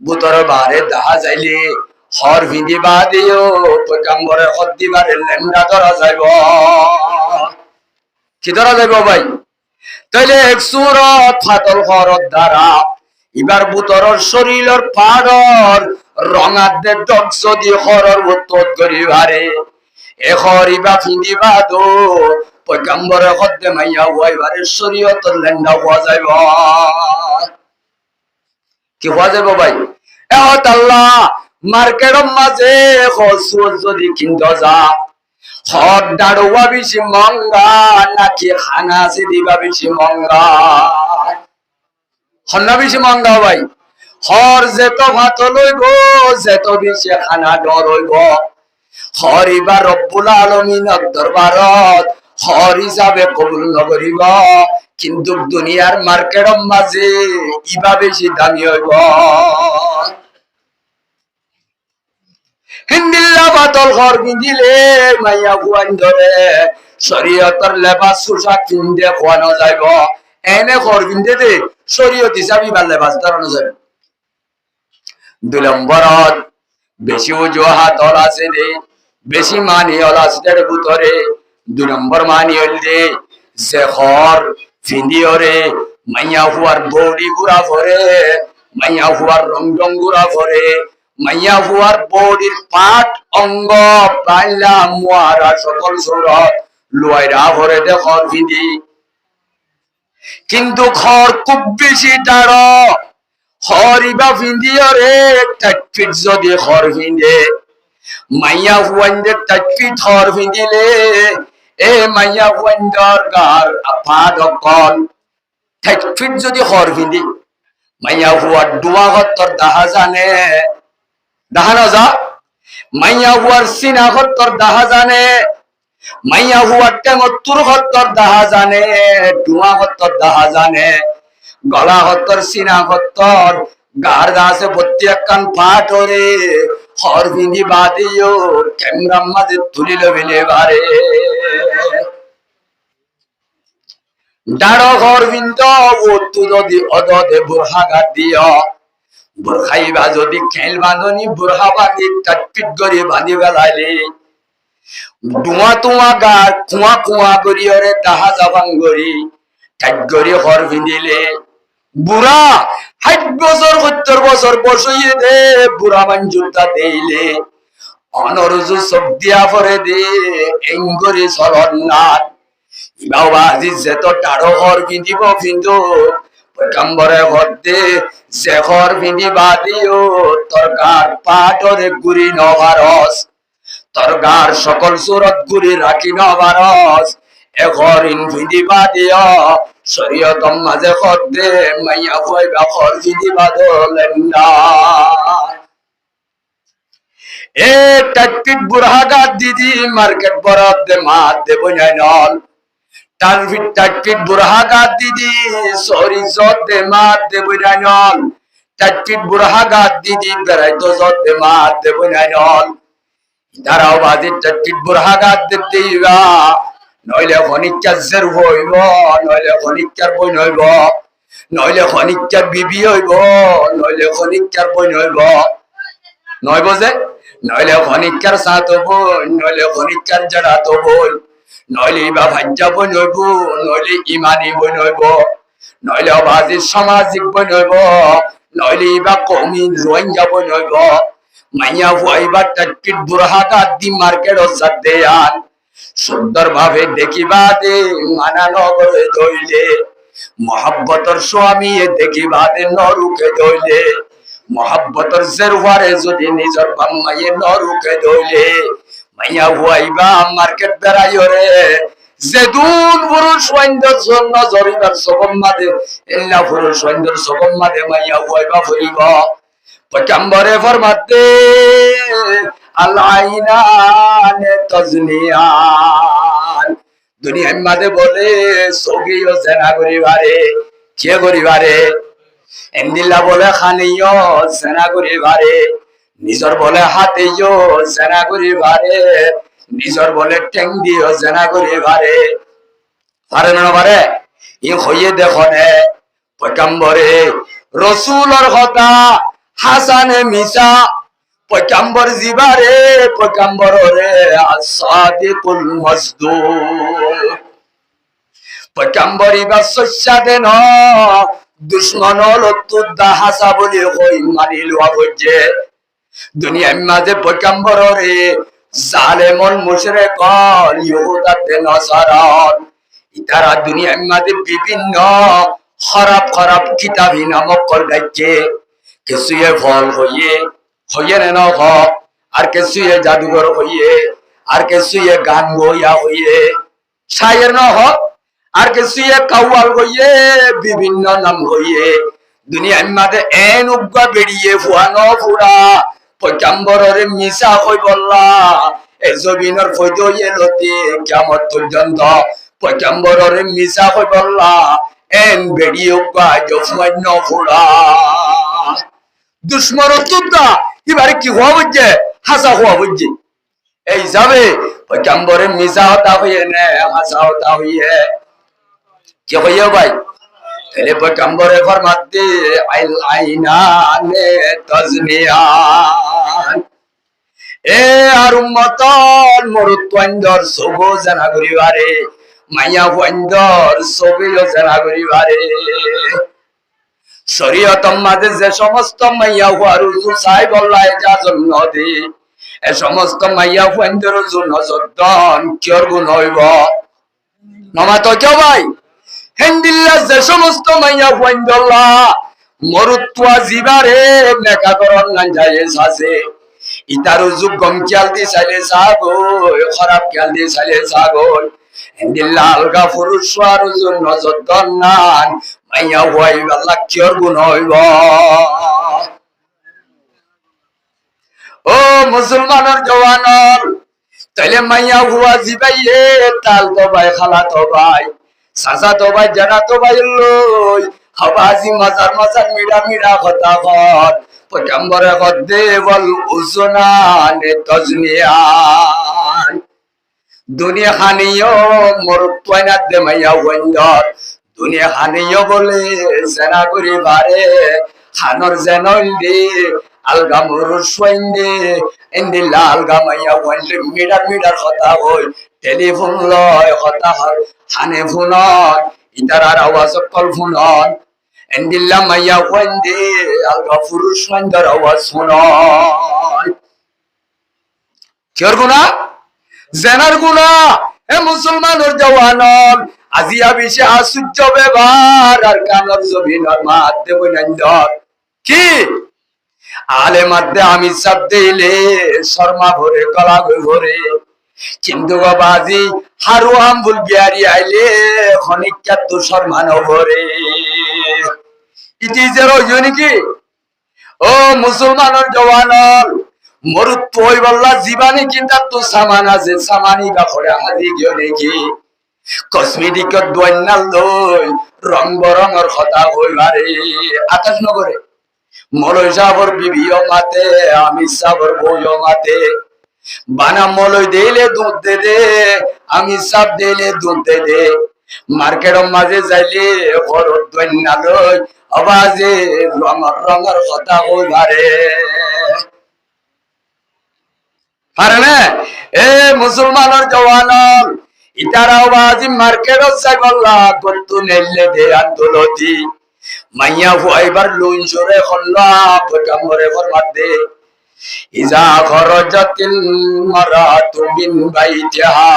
বুতর বারে দেখা যাইলে খর ভিডি বাদিও পয়গম্বরের খদ্দি বারে লেন্ডা ধরা যাইব কি ধরা যাইব ভাই তাহলে এক সূরত ফাতল খরত দ্বারা এবার বুতরর শরীরের পাড়র রঙাতে ডক যদি খরর উত্তর করি বারে এখরিবা ফিন্দিবা দো পয়গম্বরের খদ্দে মাইয়া হইবারে শরীয়তের লেন্ডা হওয়া যাইব কি হওয়া যাইব ভাই এহত আল্লাহ মার্কেটের মাঝে খসুর যদি কিনতে যা হট দাড়ুয়া বেশি মঙ্গা নাকি খানা দিবা বেশি মঙ্গা হন্না বেশি মঙ্গা ভাই হর যেত ভাত লইব যেত বেশি খানা ডর হইব হরিবা রব্বুল আলামিনের দরবারত হর হিসাবে কবুল নকরিব কিন্তু দুনিয়ার মার্কেটের মাঝে ইবা বেশি দামি হইব হিন্দিল্লা বাতল ঘর বিঁধিলে মাইয়া খুয়ান ধরে শরীয়তর লেবাস পোশাক কিনতে খোয়ানো যাইব এনে ঘর বিঁধে দে শরীয়ত হিসাবে বা লেবাস ধরানো যাবে 2 নম্বরত বেশি ওজুহাত আছে রে বেশি মানি হল আসদের ভিতরে 2 নম্বর মানি হল যে যে খর ফিন্দিওরে মাইয়া হুয়ার বডি গুড়া ভরে, মাইয়া হুয়ার রং রং গুড়া ভরে, মাইয়া হুয়ার বডির পাট অঙ্গ পাইলা মুয়ারা সকল সুরত লুয়াইরা ভরে দে খর ভিদি। কিন্তু খর খুব বেশি তার খরিবা ভিন্দিও রে 4 ফিট যদি খর ভিন্দে, মাইয়া হুয়াইন্দে 4 ফিট খর ভিন্দিলে এ মাইয়া হুয়াইন্দর গার পাট অকল 4 ফিট যদি খর ভিন্দি, মাইয়া হুয়ার ডুয়া হত্তর দাহা জানে, দাহানো যা মাইয়া হুয়ার সিনা হত্তর দাহা জানে, মাইয়া হুয়ার টেঙ্গত্তর হত্তর দাহা জানে, ডুয়া হত্তর দাহা জানে, গলা হত্তর সিনা হত্তর গার দাসে বত্তি একখান পাট ওরে খর ভিন্দি বাদিও ক্যামেরার মাঝে তুলিল বিলে বারে। ডাড় ঘর বিন্দ তু যদি অদদে বুরহা গাত দিও, বুরখাইবা যদি খেল বাঁধনি বুরহা বাঁধি 4 ফিট করে বাঁধি বেলাইলে ডুয়া টুয়া গার কুয়া কুয়া করি ওরে দাহা জাবাং গরি 4 গরি ঘর ভিন্দিলে বুড়া 60 বছর 70 বছর বসইয়ে দে বুড়া বাঞ্জুতা দেইলে অনরজু সব দিয়া পরে দে এঙ্গরি চলন নাথ বাবা আজি যেত ডাড়ো ঘর পিন্ধিব পিন্ধো পয়গম্বরে হতে যে ঘর পিন্ধিবা দিও তোর গার পাটরে গুড়ি নভারস, তোর গার সকল সুরত গুড়ি রাখি নভারস, এ ঘর ইন পিন্ধিবা দিও শরীয়তম মাঝে হতে মাইয়া হইবা ঘর পিন্ধিবা দলেন না। এ 4 ফিট বুড়া গাত দিদি মার্কেট বরাদ দে মাত দে বইনাই নল, 4 ফিট বুড়া গাত দিদি সরি জত দে মাত দে বইনাই নল, 4 ফিট বুড়া গাত দিদি বেড়াই তো জত দে মাত দে বইনাই নল। তারাও বাজি 4 ফিট বুড়া গাত দে দিবা নইলে খনিকার জের হইব, নইলে খনিকার বই হইব, নইলে খনিকার বিবি হইব, নইলে খনিকার বই হইব, নইব যে নইলে খনিকার সাত বই, নইলে খনিকার জড়া তো বই, নইলে বা ভাজ্যা বই নইব, নইলে ইমানি বই নইব, নইলে বাজি সামাজিক বই নইব, নইলে বা কমি রোহিঙ্গা বই নইব। মাইয়া হুয়াইবা 4 ফিট বুড়া গাত দি মার্কেট সাত দেয়ান সুন্দর ভাবে দেখিবা দে মানা নগরে দইলে, মহাব্বতর স্বামী দেখিবা দে নরুকে দইলে, মহাব্বতর জেরওয়ারে যদি নিজর বাম্মায়ে নরুকে দইলে মাইয়া হুয়াইবা মার্কেট বেড়াইও রে যেদুন পুরুষ সৈন্যর জন্য জরিবার সকম মাদে এল্লা পুরুষ সৈন্যর সকম মাদে মাইয়া হুয়াইবা ফুরিব। পয়গম্বরে ফরমাতে আলাইনানে তজনিয়ান, দুনিয়ার মাঝে বলে সগিও জেনা করিবারে, কে করিবারে এন্দিল্লা বলে খানিও জেনা করিবারে, নিজর বলে হাতেও জেনা করিবারে, নিজর বলে টেং দিও জেনা করিবারে, পারে না পারে ই হইয়ে দেখনে পয়গম্বরে রসুলর কথা হাসানে মিসা পয়গম্বর জিবারে পয়গম্বর রে আসাদিকুল মসদুক, পয়গম্বর ইবা সচ্চা দেন দুশ্মন লতুদ্দা হাসা বলি কই মারি লওয়া হইছে। দুনিয়ার মাঝে পয়গম্বর রে জালেমন মুশরিকন ইহুদাতে নসারান ইতারা দুনিয়ার মাঝে বিভিন্ন খারাপ খারাপ কিতাবি নামক কর গাইছে, কিছুয়ে ফল হইয়ে হইয়ে না হ, আর কিছুয়ে জাদুঘর হইয়ে, আর কিছুয়ে গান বইয়া হইয়ে শায়ের না হ, আর কিছুয়ে কাওয়াল হইয়ে বিভিন্ন নাম হইয়ে দুনিয়ার মাঝে এন উগ্গা বেরিয়ে ফুয়ানো ফুরা পয়গম্বরের মিশা কই বললা এ জমিনের ফয়দো এলতে কিয়ামত পর্যন্ত পয়গম্বরের মিশা কই বললা এন বেরিয়ে উগ্গা জফমান্য ফুরা দুশ্মন তুদা এবারে কি হওয়া বুঝছে হাসা হওয়া বুঝছে এই যাবে পয়গম্বরের মিশা হতা হইয়ে নে হাসা হতা হইয়ে কি হইয়ে ভাই তাহলে পয়গম্বরে ফরমাতে আইল আইনানে তজনিয়ান। এ আর উম্মতন মরুত্বন্দর সগো জানা করিবারে মাইয়া বন্দর ছবিও জেনা করিবারে শরীয়তম মাঝে যে সমস্ত মাইয়া হুয়ার উজু চাই বললাই যা জন্য দি এ সমস্ত মাইয়া বন্দর উজু নজরদন কিয়র গুণ হইব নমা তো কেউ ভাই হেন্দিল্লা যে সমস্ত মাইয়া বন্দল্লা মরুত্বা জিবারে মেকা করন না যায় সাসে ইতার উজু গম খেয়াল দি চাইলে ছাগল খারাপ খেয়াল দি চাইলে ছাগল হেন্দিল্লা আলগা পুরুষ আর উজু নজরদন নান মাইয়া হই আল্লাহ কিয়র গুণ হইব ও মুসলমানের জওয়ানর তাইলে মাইয়া হুয়া জিবাইয়ে তাল তো ভাই খালা তো ভাই সাসা তো ভাই জানা তো ভাই লই হাবাজি মাজার মাজার মিডা মিডা কথা কর পয়গম্বরে কদে বল উজনানে তজনিয়ান দুনিয়া খানিও মরুত্বাইনা দে মাইয়া ওয়াইন্দর দুনিয়া খানিও বলে জেনা করি বারে খানর জেনইন্দি আলগা মুরুষ ওয়াইন্দে ইন্দি লালগা মাইয়া ওয়াইন্দে মিডার মিডার কথা হই টেলিফোন লয় কথা হয় খানে ফোনত ইতারার আওয়াজ কল ফোনত ইন্দিল্লা মাইয়া ওয়াইন্দে আলগা পুরুষ ওয়াইন্দর আওয়াজ ফোনত কিয়র গুনাহ জেনার গুনা হে মুসলমানের জওয়ানন আজিয়া বিশে আসুজ্য ব্যবহার আর কানর জবিনর মাধ্যে বইনান্দর কি আলে মাধ্যে আমি সব দিলে শর্মা ভরে গলা ভরে কিন্তু বাজি হারু আমবুল বিয়ারি আইলে খনিকা তো শর্মা নভরে ইট ইজ এর ইউনিকি ও মুসলমানের জওয়ানন মরুত্ব হই বললা জীবানি কিন্তু তো সামান আছে সামানি বা করে হাজি গিয়ে দেখি কসমেটিকত দোয়ান্নাল লই রং বরঙর কথা হইবারে আকাশ নগরে মলয় সাবর বিবিও মাতে আমি সাবর বইও মাতে বানা মলয় দিলে দুধ দে দে আমি সাব দিলে দুধ দে দে মার্কেটের মাঝে যাইলে খরচ দোয়ান্নাল লই আওয়াজে রঙর রঙর কথা হইবারে পারে না এ মুসলমানের জওয়ানর ইতারাও বাজি মার্কেটত ছাগল্লা গত্তু নেলে দে আন্দোলতি মাইয়া ফুয়াইবার লুন জোরে খল্লা পয়গম্বরে ফরমাত দে ইজা খরজাতিল মারাতু মিন বাইতিহা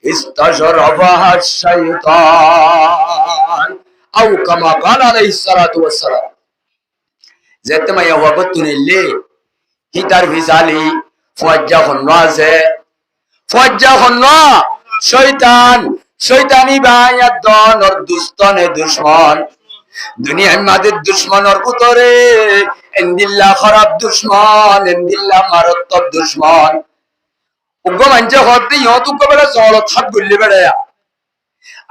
ইস্তাশরাফাহা শাইতান আও কামা কাল আলাইহিস সালাতু ওয়াস সালাম যেতে মাইয়া ফুয়া গত্তু নেলে হিতার ভিসালি ফজ্জা হন্ন আছে ফজ্জা হন্ন শয়তান শয়তানি বায়াত দনর দুস্তনে দুশমন দুনিয়ার মাঝে দুশমনের ভিতরে ইন্দিল্লাহ খারাপ দুশমন ইন্দিল্লাহ মারাত্মক দুশমন উগ্র মানছে হতে ইহত কবলে জলত হাত গুলি বেড়ায়া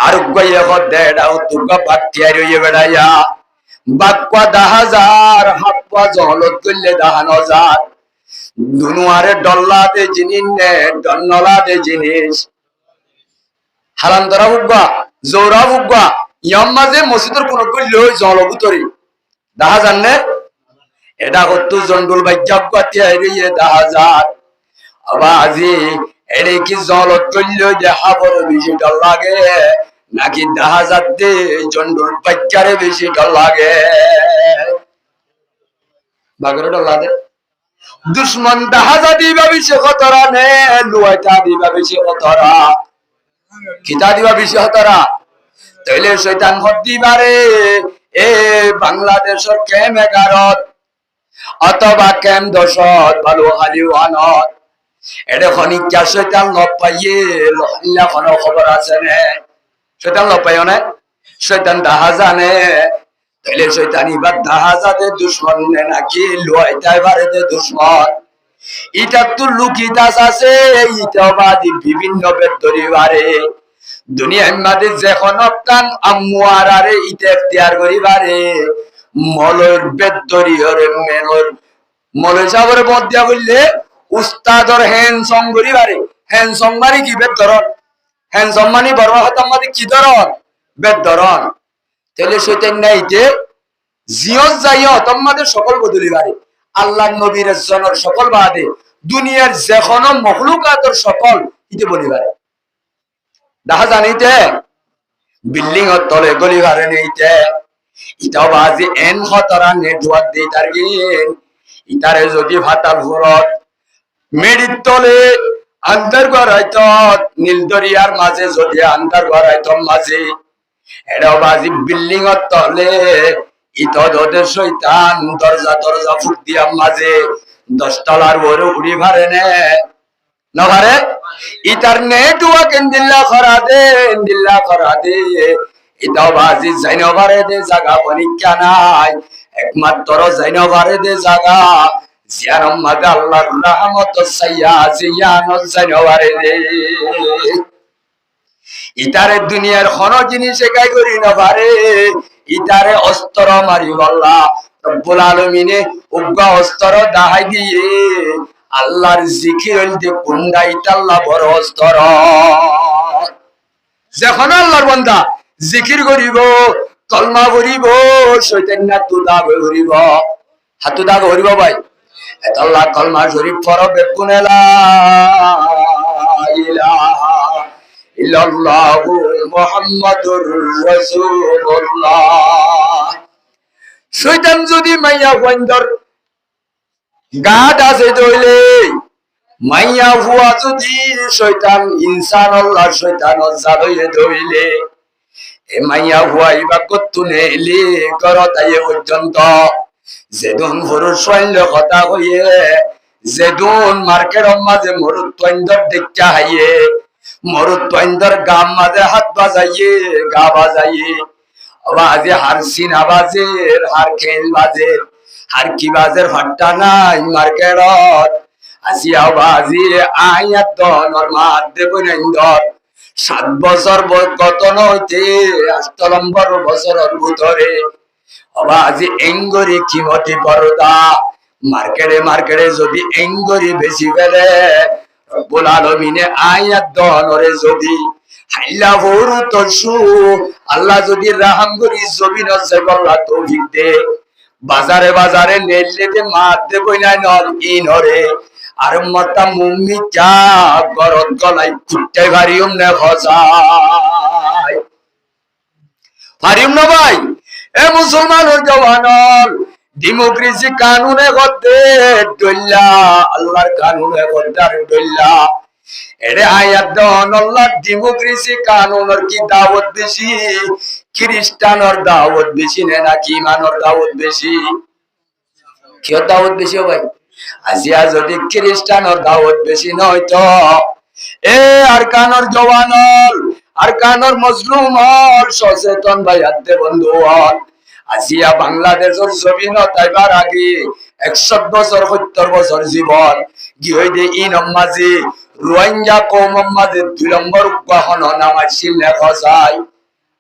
আর উগ্র ইয়ে হতে এটাও তুর্গা বাক্তিয়ার হয়ে বেড়ায়া বাক্কা 10,000 হাপ্পা জলত করলে 10,000 দুনুয়ারে ডল্লা দে জিনিস নে ডন্নলা দে জিনিস হারাম ধরা বুগা জোরা বুগা ইয়াম মাঝে মসজিদের কোন গল্লি হই জলভুতরি দেখা যান নে এটা কত জন্ডুল বাইজাগতি আইরে 10,000 আবাজি এরে কি জলত গল্লি দেখা বড় বেশি ডল লাগে নাকি 10,000 দে জন্ডুল বাইজারে বেশি ডল লাগে বাগরে ডল দে দুশ্মন দাহাজা দিবা বেশি খতরা নে লুয়াইটা দিবা বেশি খতরা কিতা দিবা বেশি খতরা তাইলে শয়তান হদ দিবারে এ বাংলাদেশের কেম 11 অথবা কেম 10 ভালো হালিওয়ানত এটা খনিকা শয়তান লপ পাইয়ে লহল্লা কোন খবর আছে নে শয়তান লপ পাইও না শয়তান দাহাজা নে তাইলে শয়তানি বা দাহাজাতে দুশমন নে নাকি লুয়াইতাই বারেতে দুশমন এটা তো লুকিতাস আছে এটা বাদি বিভিন্ন বেদরি বারে দুনিয়ার মাঝে যখন কান আম্মুয়ারারে ইতে এখতিয়ার করিবারে মলর বেদরি হরে মেলর মলয় সাবরে মধ্যে বললে উস্তাদর হ্যান্ডসম করিবারে হ্যান্ডসম মানে কি বেদরন হ্যান্ডসম মানে বড় হতাম মানে কি ধরন বেদরন তাহলে শয়তান নাইতে জিয়ত যাইও তোমাদের সকল বদলি বাড়ি আল্লাহ নবীর জনের সকল বাদে দুনিয়ার যে কোনো মখলুকাতের সকল ইতে বলি বাড়ি দেখা জানিতে বিল্ডিং এর তলে গলি ঘরে নেইতে ইটাও বাজি এন খতরা নেটওয়ার্ক দিয়ে তার গিন ইটারে যদি ভাতাল ঘুরত মেডির তলে আন্দার গড়াইত নীলদরিয়ার মাঝে যদি আন্দার গড়াইত মাঝে এটাও বাজি বিল্ডিং এর তলে ইত ওদের শৈতান দরজা দরজা ফুট দিয়া মাঝে 10 তলার বড় উড়ি ভারে নে না ভারে ইটার নেটওয়ার্ক ইন্দিল্লা খরা দে ইটাও বাজি জাইনো ভারে দে জায়গা পরীক্ষা নাই একমাত্র জাইনো ভারে দে জায়গা জিয়ারম মাদা আল্লাহর রহমত সাইয়া জিয়ানো জাইনো ভারে দে ইতারে দুনিয়ার কোন জিনিস একাই করি না পারে ইতারে অস্ত্র মারি বল্লা রব্বুল আলামিনে উগ্র অস্ত্র দাহাই দিয়ে আল্লাহর জিকির হইতে কুন্ডা ইতাল্লাহ বড় অস্ত্র যখন আল্লাহর বান্দা জিকির করিব কলমা পড়িব শয়তান না তুদা করিব হাতু দা করিব ভাই আল্লাহ কলমা শরীফ পড়বে কুনেলা ইলাহা ইল্লাল্লাহু মুহাম্মাদুর রাসূলুল্লাহ শয়তান যদি মাইয়া বন্দর গাদ আছে দইলে মাইয়া হুয়া যদি শয়তান ইনসান আল্লাহ শয়তান জালয়ে দইলে এ মাইয়া হুয়া ইবা কতুনে এলি করতায়ে পর্যন্ত যেদুন পুরুষ সৈন্য কথা কইয়ে যেদুন মার্কেটের মাঝে মরুত তৈন্দর দেখা হাইয়ে মরুত তৈন্দর গাম মাঝে হাত বাজাইয়ে গা বাজাইয়ে আওয়াজে হার সিনা বাজের হার খেল বাজের হার কি বাজের ফাট্টা নাই মার্কেটত আসিয়া বাজি আয়াত দনর মাত দেব নন্দর 7 বছর গত নইতে 8 নম্বর বছরের ভিতরে আওয়াজে এঙ্গরি কিমতি পরদা মার্কেটে যদি এঙ্গরি বেশি ফেলে রব্বুল আলামিনে আয়াত দনরে যদি হাইলা ভরু তসু আল্লাহ যদি রাহাম করি জমিন আল্লাহ তৌফিক দে বাজারে নেললেতে মাত দেব না নল ইনরে আর মতা মুম্মি চা গরত গলাই কুট্টাই ভারিয়ম না খসাই ভারিয়ম না ভাই এ মুসলমানের জওয়ানল ডেমোক্রেসি কানুনে গদ্দে দল্লা আল্লাহর কানুনে গদ্দার দল্লা এরে আয়াত দন আল্লাহ ডেমোক্রেসি কানুনের কি দাওয়াত বেশি খ্রিস্টানের দাওয়াত বেশি নাকি ইমানের দাওয়াত বেশি কি দাওয়াত বেশি ভাই আজিয়া যদি খ্রিস্টানের দাওয়াত বেশি নয় তো এ আর কানর জওয়ানল আর কানর মজলুম হল সচেতন ভাইয়াত দে বন্ধু হল আসিয়া বাংলাদেশের জমিন তাইবার আগে 100 বছর 70 বছর জীবন গিয়ে দে ইন মাঝে রোহিঙ্গা কওম মাঝে 2 নম্বর গহন নাম আসিল না খসাই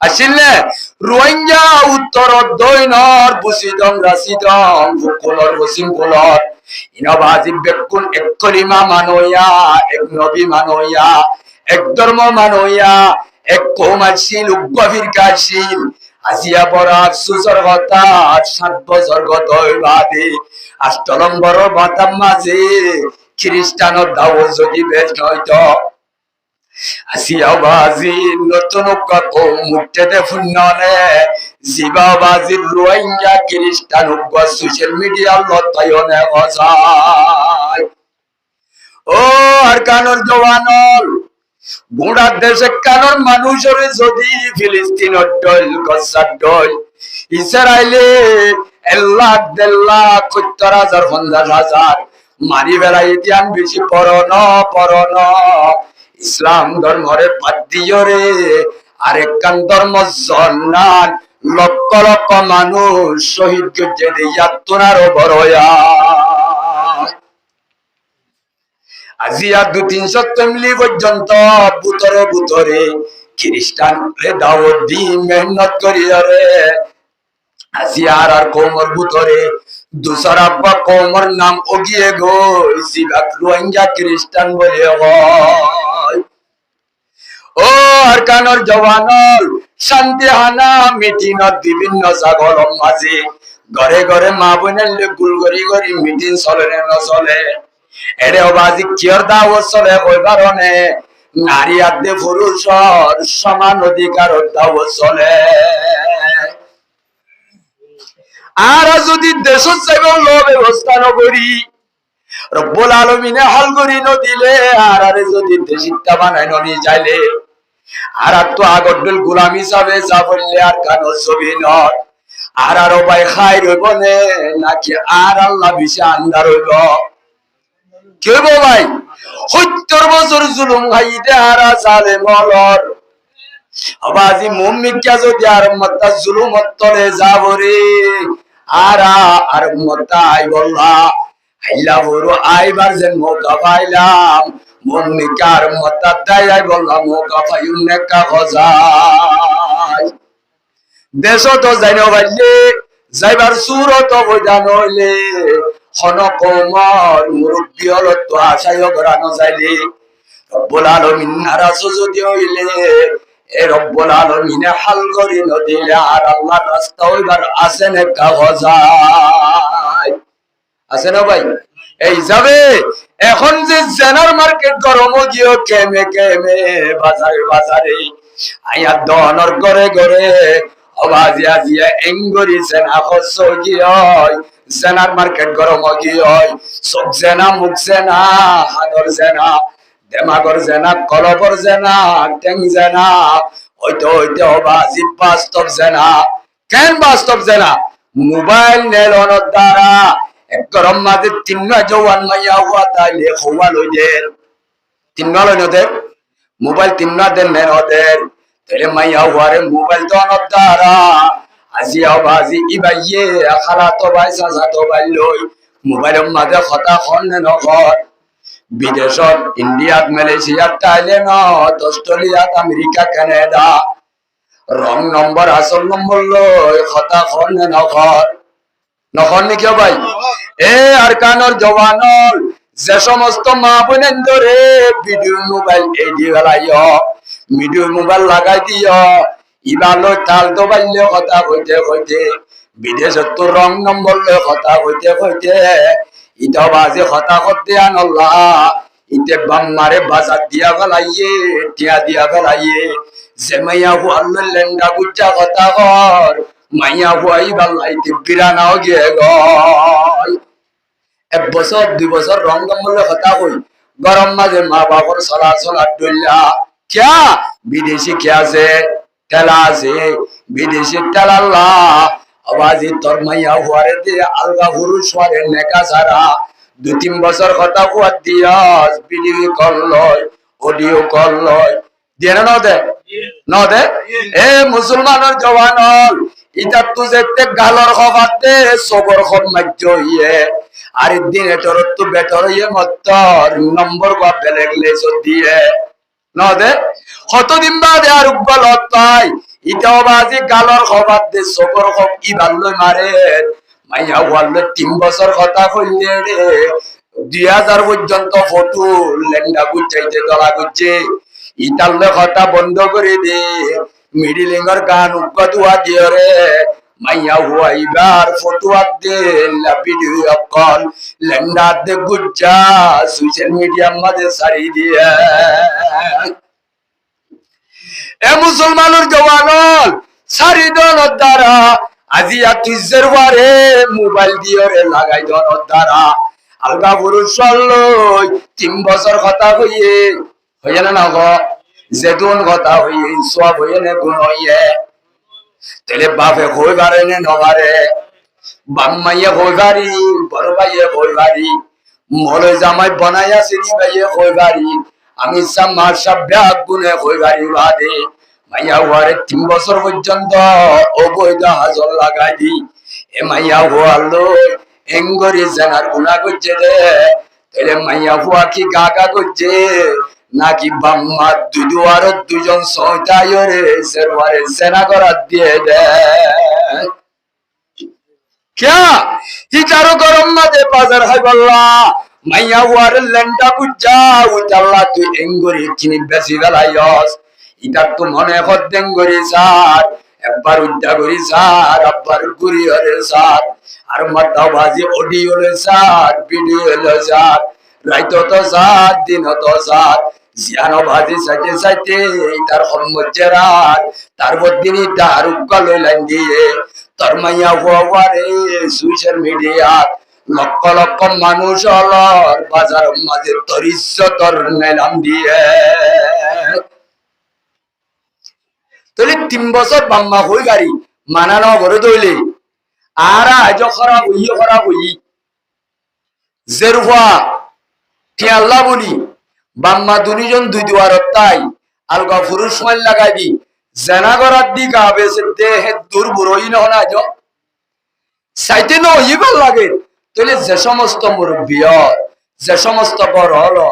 আসিল না রোহিঙ্গা উত্তর দৈনর বুসিদম রাসিদম ফুকলর বসিমকুলর ইনবাজি বেকুন এক কলিমা মানইয়া এক নবী মানইয়া এক ধর্ম মানইয়া এক কওম আসিল উগ্রফির কাশিল আসিয়া বড় আফসোসের কথা 7 বছর গত বাদে 8 নম্বর বাতাম মাঝে খ্রিস্টানের দাওয়াত যদি বেশ নয়তো আসিয়া বাজি নতুন মুক্তেতে ফুন্নলে জিবা বাজির রোহিঙ্গা খ্রিস্টান সোশ্যাল মিডিয়া লতায়নে বসায় ও আর কানর জওয়ানল গোড়া দেশে কানর মানুষের যদি ফিলিস্তিনের ডল গসার ডল ইসরায়েলে 1 লাখ 1.5 লাখ 70,000 মারি বেড়াই ধ্যান বেশি পড়ন ইসলাম ধর্মরে বাদ দিও রে আরেকখান ধর্ম জন্নান লক্ষ লক্ষ মানুষ শহীদ করছে ইয়াত্তনারও বড়য়া আজিয়া 200-300 ফ্যামিলি পর্যন্ত বুতরে খ্রিস্টান রে দাওয়াত দি মেহনত করি রে আজিয়া আর কোমর বুতরে দুসরা আব্বা কোমর নাম ওগিয়ে গো জিবাক রোহিঙ্গা খ্রিস্টান বলে হয় ও আর কানর জওয়ানল শান্তি হানা মিটিনত বিভিন্ন জাগর মাঝে ঘরে ঘরে মা বোনের গুল গরি মিটিং চলে না চলে এরে বাজি কিয়র দাওয়াত চলে কইবারনে নারী আদে পুরুষর সমান অধিকার দাও চলে। আর যদি দেশ চাইব ব্যবস্থা নকরি রব্বুল আলামিনে হাল করি নদিলে আর আরে যদি দেশিটা বানাই ননি যাইলে আর তো আগডল গোলাম হিসাবে যা বললে আর কানো ছবি নয় আর আরো ভাই খাই রইব নে নাকি আর আল্লাহ বিশে আন্দার হইব কে গো ভাই 70 বছর জুলুম খাইতে আর জালে মলর আবাজি মুমিকা যদি আর মত্তা জুলুম তলে যাবরে আর মত্তা আই বললা আইলা বড় আইবার যে মৌকা পাইলাম মুমিকার মত্তা তাই আই বললাম মৌকা পাইউন নেকা খজাই দেশ তো যাইনো বাইলে যাইবার সুরত বইদা নইলে খনকমর মুরব্বী হল তো আশায় গড়ানো যাইলে রব্বুল আলামিন নারাজ যদি হইলে এ রব্বুল আলামিনে হাল করি নদিলে আর আল্লাহর রাস্তা হইবার আছে না কাগজাই আছে না ভাই এই যাবে এখন যে জেনার মার্কেট গরম গিয়ে কেমে কেমে বাজারে বাজারে আইয়া দনর করে করে আওয়াজ আজিয়া এঙ্গরি জেনা খস গিয়ে জেনার মার্কেট গরম গিয়ে সব জেনা মুখ জেনা হাদর জেনা দেমাগর জেনা কলবর জেনা টেং জেনা হইতে হইতে আওয়াজ বাস্তব জেনা কেন বাস্তব জেনা মোবাইল নেলনের দ্বারা এক গরম মাঝে 3 জওয়ান মাইয়া হওয়া তাইলে হওয়া লইদের 3 লইনদের মোবাইল 3 দেন নেনদের তেরে মাইয়া হওয়ারে মোবাইল দনের দ্বারা আজি আবাজি ইবাইয়ে খালা তো ভাই সাজা তো ভাই লই মোবাইলের মাঝে কথা খন্নে নগর বিদেশত ইন্ডিয়াত মালয়েশিয়াত থাইল্যান্ড অস্ট্রেলিয়াত আমেরিকা কানাডা রং নম্বর আসল নম্বর লই কথা খন্নে নগর নখন নাকি ভাই এ আর কানর জওয়ানর যে সমস্ত মা বোনেন ধরে ভিডিও মোবাইল এই দিও ভিডিও মোবাইল লাগাই দিও ইবালো তাল তো বাইলে কথা কইতে কইতে বিদেশত তো রং নম্বর লয় কথা কইতে কইতে ইটা বাজে কথা করতে আনল্লাহ ইতে বাম্মারে বাজার দিয়া গলাইয়ে টিয়া দিয়া গলাইয়ে যে মাইয়া হুয়াল্ল লেন্ডা গুচ্চা কথা কর মাইয়া হুয়াই বাল্লাইতে বিরানাও গিয়ে গয় 1 বছর 2 বছর রং নম্বর কথা কই গরম মাঝে মা বাবার চলাচল আড্ডা क्या विदेशी क्या से तेला से विदेशी तेलाल्ला आवाजी তোর মাইয়া হুয়ারে দে আলগা পুরুষ হওয়ারে নেকা সারা 2-3 বছর কথা কুয়া দিয়াস ভিডিও কল লয় অডিও কল লয় দেনা না দে এ মুসলমানের জওয়ানল ইটা তুজেতে গালর খবাতে সবর খব মাজ্জ হইয়ে আর দিন এটর তো বেটর হইয়ে মত্তর নম্বর বা বেলেগলে দিয়ে না দে কতদিন বাদে আর উগলত পাই ইটাও বাজি গালর খবর দে সবর খব কি ভালো মারে মাইয়া ওয়ালে 3 বছর কথা কইলে রে 2000 পর্যন্ত ফটো লেন্ডা গুচাইতে দলা গুচে ইতালে কথা বন্ধ করে দে মিডিলিংর গান উগতুয়া দিয়ে রে মাইয়া হুয়াইবার ফটো দে লা ভিডিও কল লেন্ডা দে গুচা সোশ্যাল মিডিয়া মাঝে সারি দিয়ে এ মুসলমানের জওয়ানল সারি দনের দ্বারা আজিয়া তুজের বারে মোবাইল দিয়ে রে লাগাই দনের দ্বারা আলগা পুরুষ লই 3 বছর কথা হইয়ে হইয়ে না গো যেদুন কথা হইয়ে সব হইয়ে নে গুণ হইয়ে তেলে বাপে কই বারে নে নবারে বাম্মাইয়ে কই বাড়ি বড় ভাইয়ে কই বাড়ি মলে জামাই বানাইয়া সিনি ভাইয়ে কই বাড়ি আমি সামার সব ব্যাগ গুনে কই বাড়ি বাদে মাইয়া ওয়ারে 3 বছর পর্যন্ত অবৈধ হাজর লাগাই দি এ মাইয়া ওয়ালো এঙ্গরি জানার গুনাহ করছে দে তেলে মাইয়া ওয়া কি গাগা করছে নাকি বাম্মা দুদুয়ার দুজন সয়তায়রে সেরওয়ারে সেনা করা দিয়ে দে क्या হিজারো গরম মাঝে বাজার হয় বল্লা মাইয়া ওয়ার লেন্ডা বুঝা উতাল্লা তুই এঙ্গরি চিনি বেশি গলাইস ইটা তো মনে হদ্দেন গরি স্যার একবার উদ্দা গরি স্যার আবার গুরি হরে স্যার আর মাথা বাজি অডিও লে স্যার ভিডিও লে স্যার রাইতো তো স্যার দিন তো স্যার জিয়ানো ভাজি চাইতে চাইতে তার হম্মজেরার তার বদিনী তার উকাল লাইন দিয়ে তোর মাইয়া হওয়ারে সোশ্যাল মিডিয়া লক্ষ লক্ষ মানুষ অলর বাজার মাঝে তোর ইজ্জতর নিলাম দিয়ে তাহলে 3 বছর বাম্মা হই গাড়ি মানানো করে দইলে আর আজ খারাপ হই জেরুয়া কি আল্লাহ বলি বাম্মা দুইজন দুই দুয়ারত তাই আলগা পুরুষ মাল লাগাইবি জানা করার দিক আবে সে দেহে দুর্বরই না না যো সাইতে ন ইবাল লাগে তাহলে যে সমস্ত মুরব্বী যে সমস্ত বড় হলো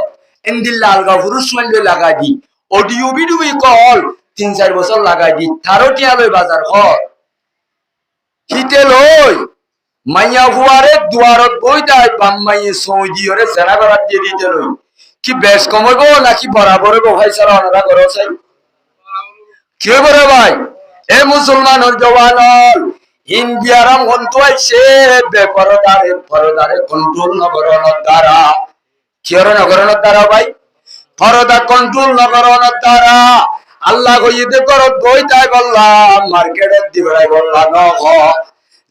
ইন্দিল্লা আলগা পুরুষ মাল লাগাইবি অডিও ভিডিও কল 3-4 বছর লাগাইবি তারও টিয়া লই বাজার ঘর হিতে লই মাইয়া হুয়ারে দুয়ারত বই দেয় বাম্মাইয়ে সৌদি ওরে জানা করার দিয়ে দিতে লই কি বেশ কমইব নাকি বরাবর ভাই সারা ওনারা করো চাই কি করে ভাই এ মুসলমানের জওয়ান ইন্ডিয়ারাম হন্তু আইছে বেপরদারে কন্ট্রোল নগরণের দ্বারা কি নগরণের দ্বারা ভাই পরদা কন্ট্রোল নগরণের দ্বারা আল্লাহ কইতে করো দই তাই বললাম মার্কেটত দিবরাই বললাম নহ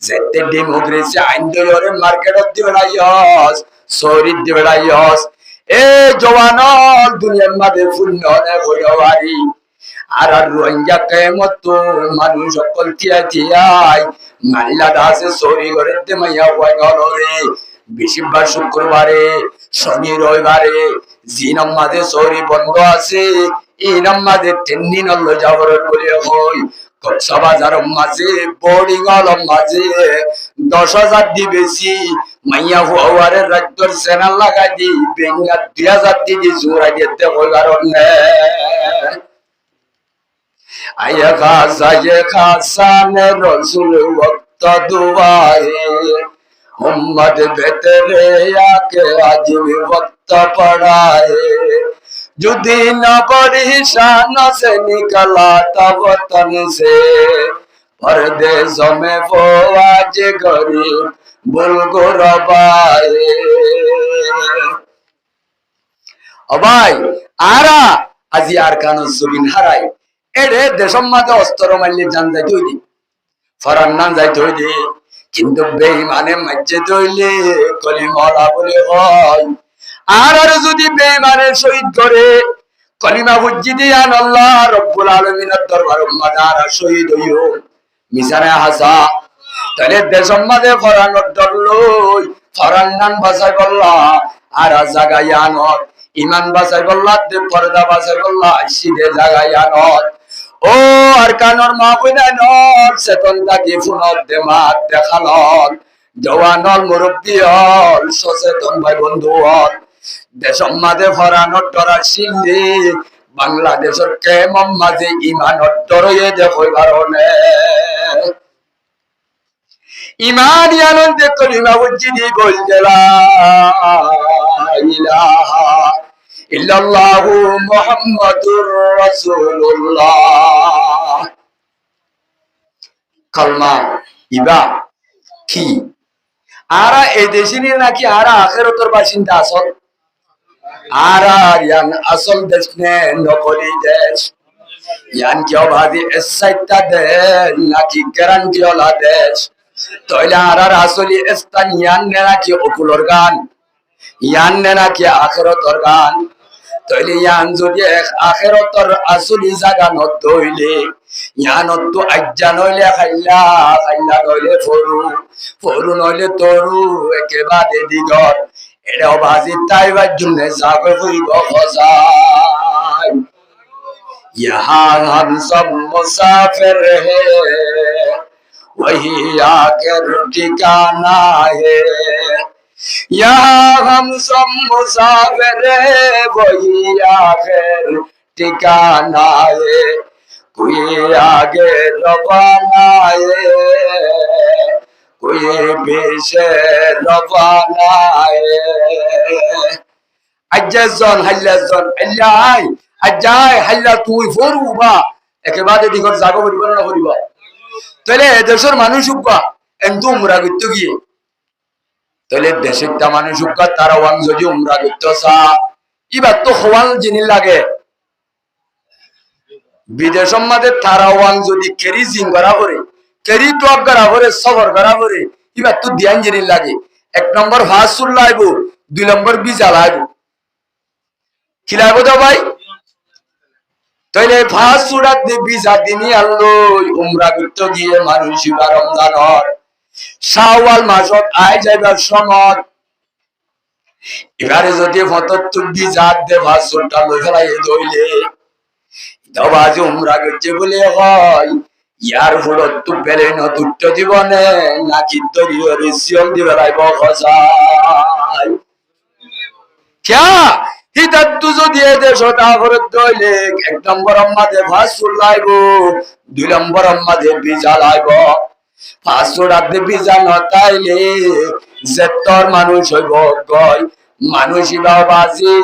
যেতে ডেমোক্রেসি আইন দইরে মার্কেটত দিবরাইয়স সরিত দিবরাইয়স এ জওয়ান দুনিয়ার মাঝে শূন্য হইয়ারি আর রোহিঙ্গা কেমত মানুষ সকল তিয়াই মাল্লা দাসে সরি করে মাইয়া হয়ে গেল রে বেশিরভাগ শুক্রবারে শনি রবিবারে জি নামাজে সরি বন্ধ আছে এই নামাজে 3 দিন হলো যাবর বলে হই কক্সবাজার মাঝে বোর্ডিং আলম মাঝে 10,000 দি বেশি মাইয়া হওয়ারে রাজ্যর চ্যানেল লাগাই দি বেঙ্গা 2,000 দি জোড়া দিতে হই কারণে আয়া খাসানে রসুল ওয়াক্ত দুআয়ে উম্মত বেতরে আকে আজ भी वक्त पड़ा है जो दिन बड़ी शान से निकला था वतन से परदेशों में वो आज गरीब बुलगुरबाए ও ভাই আরা আজি আর কানো জমিন হারাই এরে দেশম মাঝে অস্ত্র মারলে জান যাইতে হইদি ফরান নাম যাইতে হইদি কিন্তু বেঈমানে মাঝে দইলে কলিমা বলে হয় আর যদি বেঈমানে শহীদ করে কলিমা বুঝি দিয়ান আল্লাহ রব্বুল আলামিনের দরবারে মাদারা শহীদ হইও মিজানে হাসা তাহলে দেশম মাঝে ফরানোর দলই ফরান নাম বাসাই বললা আর জাগায়ানত ইমান বাসাই বললা দে পর্দা বাসাই বললা সিধে জাগায়ানত ও আর কানর মা বইনানল চেতন তাকি ফোনত দেমাত দেখালল জওয়ানল মুরব্বী হল সচেতন ভাই বন্ধু হল দেশম মাঝে ফরানোর ডরার সিন্ধি বাংলাদেশের কেমন মাঝে ইমানত ডরয়ে দেখই কারণে ইমান আনন্দে কলিমা বুঝিনি বলতে লা ইলাহা ইল্লাল্লাহু মুহাম্মাদুর রাসূলুল্লাহ কালমা ইবা কি আরা এই দেশিনি নাকি আরা আখিরাতের বাসিন্দা আসল আরা ইয়ান আসল দেশ নে নকলি দেশ ইয়ান কি অবাধি এসাইতা দেশ নাকি গ্যারান্টি ওলা দেশ তইলে আরার আসলি স্থান ইয়ান নে নাকি অকুলর গান ইয়ান নে নাকি আখিরাতের গান তইলে ইয়ান যদি আখিরাতের আসলি জায়গা নদ হইলে ইয়ানত তো আজ্জা নইলে খাইলা নইলে ফরু নইলে তরু একেবারে দিগর এটাও বাজি তাইবার জন্য জাগে হইব খসাই ইহা হাম সব মুসাফির হে वही आखिर ठिकाना है यहाँ हम सब मुसाफिर है वही आखिर ठिकाना है कोई आगे रवाना है कोई पीछे रवाना है अज्जन हल्लाजन अल्लाह अज्जाय हल्ला তুই ফরুবা একেবারে দিগর জাগো পরিবর্তন করিবা তাহলে দেশের মানুষ উকা এমতো উমরা করতে গিয়ে তাহলে দেশের মানুষ উকা তারা ওয়ান যদি উমরা করতে চা এবার তো হওয়ান জিনিস লাগে বিদেশ মাঝে তারাওয়ান যদি কেরি জিং করা করে কেরি টপ করা করে সফর করা করে এবার তো ধ্যান জিনিস লাগে 1 নম্বর ফাঁসুর লাইব 2 নম্বর বিজা লাইব কি লাইব তো ভাই তাইলে ফাঁসুরাত দিয়ে বিজা দিনই আনলো উমরা করতে গিয়ে মানুষ এবার রমজানর শাওয়াল মাসত আয় যাইবার সময় এবারে যদি ফতর বিজা দে ফাঁসুরটা লই ফেলাই দইলে দবাজ উমরা করছে বলে হয় ইয়ার ফলত তো বেলে না দুটো জীবনে নাকি দরিয়র সিয়ল দিবে লাইব খসাই ক্যা হিদাত তু যদি এদের সদা করে দইলে 1 নম্বর আম্মাদে ফাসুল লাইব 2 নম্বর আম্মাদে বিজা লাইব ফাসুল আদে বিজা ন তাইলে যে তোর মানুষ হইব গয় মানুষই বাবাজি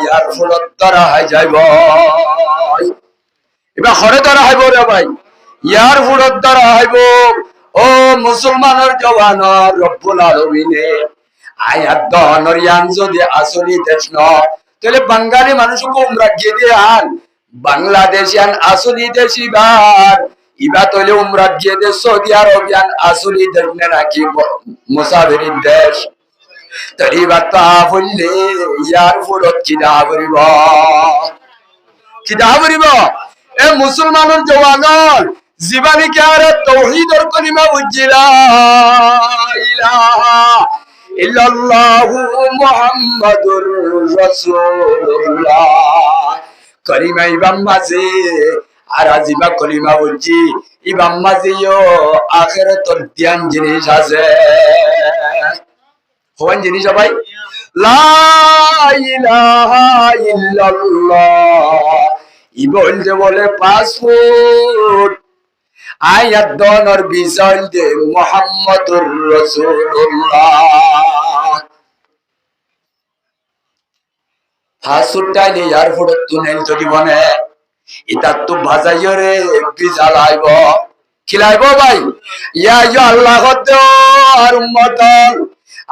ইয়ার ফলত তারা হয়ে যাইব এবার হরে দ্বারা হইব রে ভাই ইয়ার ফুরত দ্বারা হইব ও মুসলমানের জওয়ানর রব্বুল আলামিনে আয়াত দহনর ইয়ান যদি আসলি দেশ ন তাহলে বাঙালি মানুষকে উমরা গিয়ে দিয়ে আন বাংলাদেশিয়ান আসলি দেশ ইবার ইবা তলে উমরা গিয়ে দে সৌদি আরবিয়ান আসলি দেশ নাকি মুসাফির দেশ তরিবার তা বললে ইয়ার ফুরত কিনা করিব কিনা করিব এ মুসলমানের জওয়ানর জীবনী কারে তাওহীদের কলিমা বুঝিলা ইলাহা ইল্লাল্লাহু মুহাম্মাদুর রাসূলুল্লাহ কলিমা ইবাম মাঝে আর আজিবা কলিমা বুঝি ইবাম মাঝেও আখিরাতের ধ্যান জিনিস আছে কোন জিনিস ভাই লা ইলাহা ইল্লাল্লাহ বলতে বলে পাসপোর্ট আয়াত দনর বিজয় দে মুহাম্মাদুর রাসূলুল্লাহ হাসুটাই নে ইয়ার ফটো তুনেল যদি বনে এটা তো বাজাইও রে বিজা লাইব খিলাইব ভাই ইয়া ইয়া আল্লাহ দে আর উম্মত